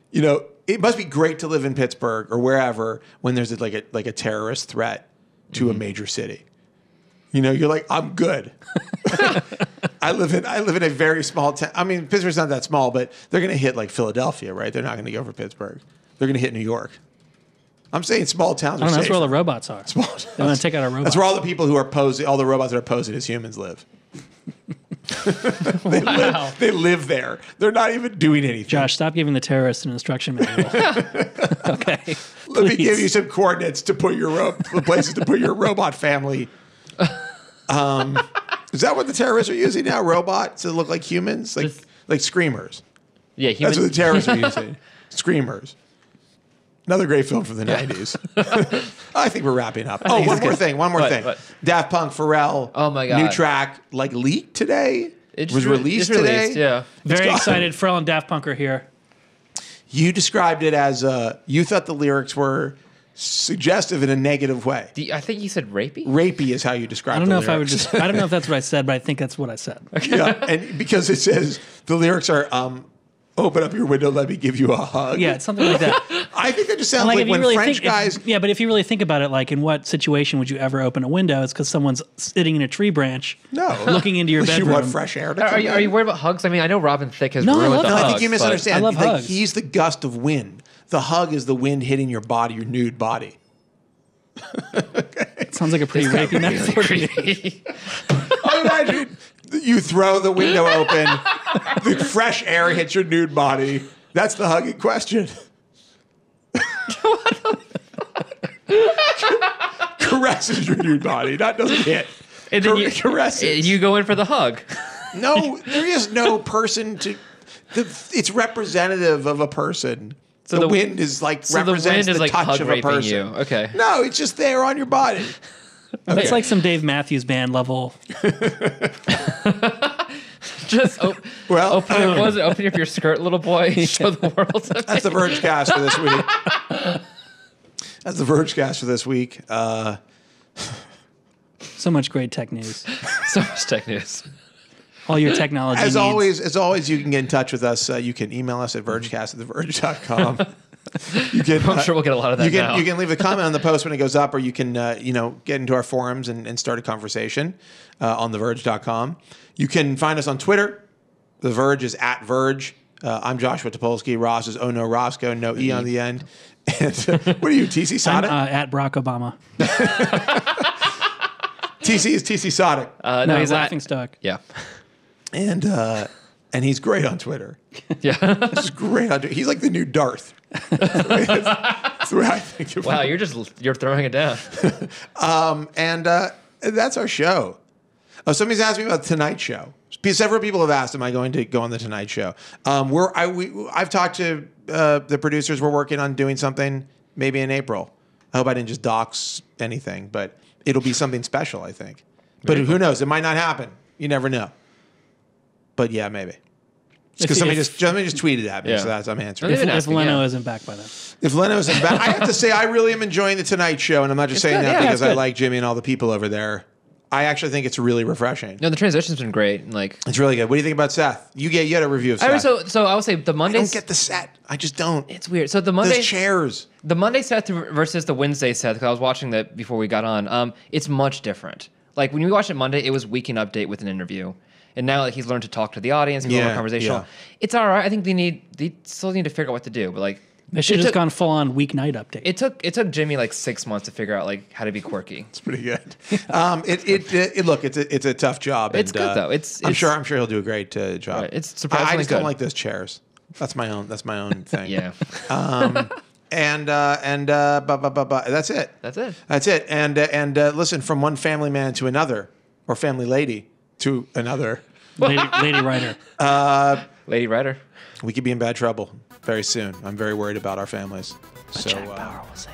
you know, it must be great to live in Pittsburgh or wherever when there's like a terrorist threat to a major city. You know, you're like, I'm good. I live in a very small town. I mean, Pittsburgh's not that small, but they're going to hit like Philadelphia, right? They're not going to go for Pittsburgh. They're going to hit New York. I'm saying small towns I are don't know, that's safer. where all the robots are. Small They want towns. to take out our robots. That's where all the people who are posing, all the robots that are posing as humans live. Wow. They live there. They're not even doing anything. Josh, stop giving the terrorists an instruction manual. Okay. Let me please. give you some coordinates to put your places to put your robot family. Is that what the terrorists are using now? Robots that look like humans, like screamers. Yeah, That's human, what the terrorists are using. Screamers. Another great film from the 90s. I think we're wrapping up. Oh, one more thing. What? thing. What? Daft Punk, Pharrell. Oh my God. New track, like leaked today. It was just released it's today. released, yeah. Very gone. excited. Pharrell and Daft Punk are here. You described it as you thought the lyrics were suggestive in a negative way. I think you said rapey. Rapey is how you describe. I don't know the if I would lyrics. just. I don't know if that's what I said, but I think that's what I said. Yeah, and because it says the lyrics are open up your window, let me give you a hug. Yeah, it's something like that. I think that just sounds Like, like if you when really French think, guys. yeah, but if you really think about it, like in what situation would you ever open a window? It's because someone's sitting in a tree branch, No, looking into your you bedroom. want fresh air to come Are you in? worried about hugs? I mean, I know Robin Thicke has No, I ruined love the hugs. No, hugs. I think you misunderstand. I love Like, hugs. he's the gust of wind. The hug is the wind hitting your body, your nude body. It sounds like a pretty rapey metaphor to me. Imagine you throw the window open, the fresh air hits your nude body. That's the hug in question. Caresses your nude body. That doesn't hit. And then Caresses. you go in for the hug. No, there is no person to. It's representative of a person. So the wind is like represents the wind is like touch hug of a raping person. you. Okay. No, it's just there on your body. It's like some Dave Matthews Band level. Just open up your skirt, little boy. Show the world. That's the Vergecast for this week. That's the Vergecast for this week. So much great tech news. So much tech news. All your technology As needs. always, you can get in touch with us. You can email us at vergecast@theverge.com. You can, I'm sure we'll get a lot of that now. You can leave a comment on the post when it goes up, or you can get into our forums and start a conversation on theverge.com. You can find us on Twitter. The Verge is at Verge. I'm Joshua Topolsky. Ross is Oh No Roscoe, no E on the end. And what are you, TC I'm Sottek? at Barack Obama. TC is TC Sottek. No, he's laughing stock. Yeah. And he's great on Twitter. Yeah. He's great on Twitter. He's like the new Darth. That's the way I think of Wow, him. you're throwing it down. And that's our show. Oh, somebody's asked me about the Tonight Show. Several people have asked, "Am I going to go on the Tonight Show?" I've talked to the producers. We're working on doing something maybe in April. I hope I didn't just dox anything, but it'll be something special, I think. But who knows? It might not happen. You never know. But yeah, maybe. Because somebody just tweeted at me, Yeah. so that's I'm answering. If Leno isn't back by then. If Leno isn't back, I have to say I really am enjoying the Tonight Show, and I'm not just saying good. that Yeah, because it's I good. like Jimmy and all the people over there. I actually think it's really refreshing. No, the transition's been great. Like, It's really good. What do you think about Seth? You had a review of Seth. so I would say the I Mondays. don't get the set. I just don't. It's weird. So the Those Monday chairs. The Monday set versus the Wednesday set, because I was watching that before we got on. It's much different. Like when we watched it Monday, it was weekend update with an interview, and now like he's learned to talk to the audience, be more conversational. yeah. It's all right. I think they still need to figure out what to do, but like They should have just gone full on weeknight update. It took Jimmy like 6 months to figure out like how to be quirky. It's pretty good. Look, it's a tough job. It's good though. I'm sure he'll do a great job. Right. It's surprisingly I just don't good. like those chairs. That's my own thing. Yeah. That's it. That's it. That's it. And listen, from one family man to another, or family lady to another, Lady Writer. Lady Ryder. we could be in bad trouble very soon. I'm very worried about our families. Jack Bauer will save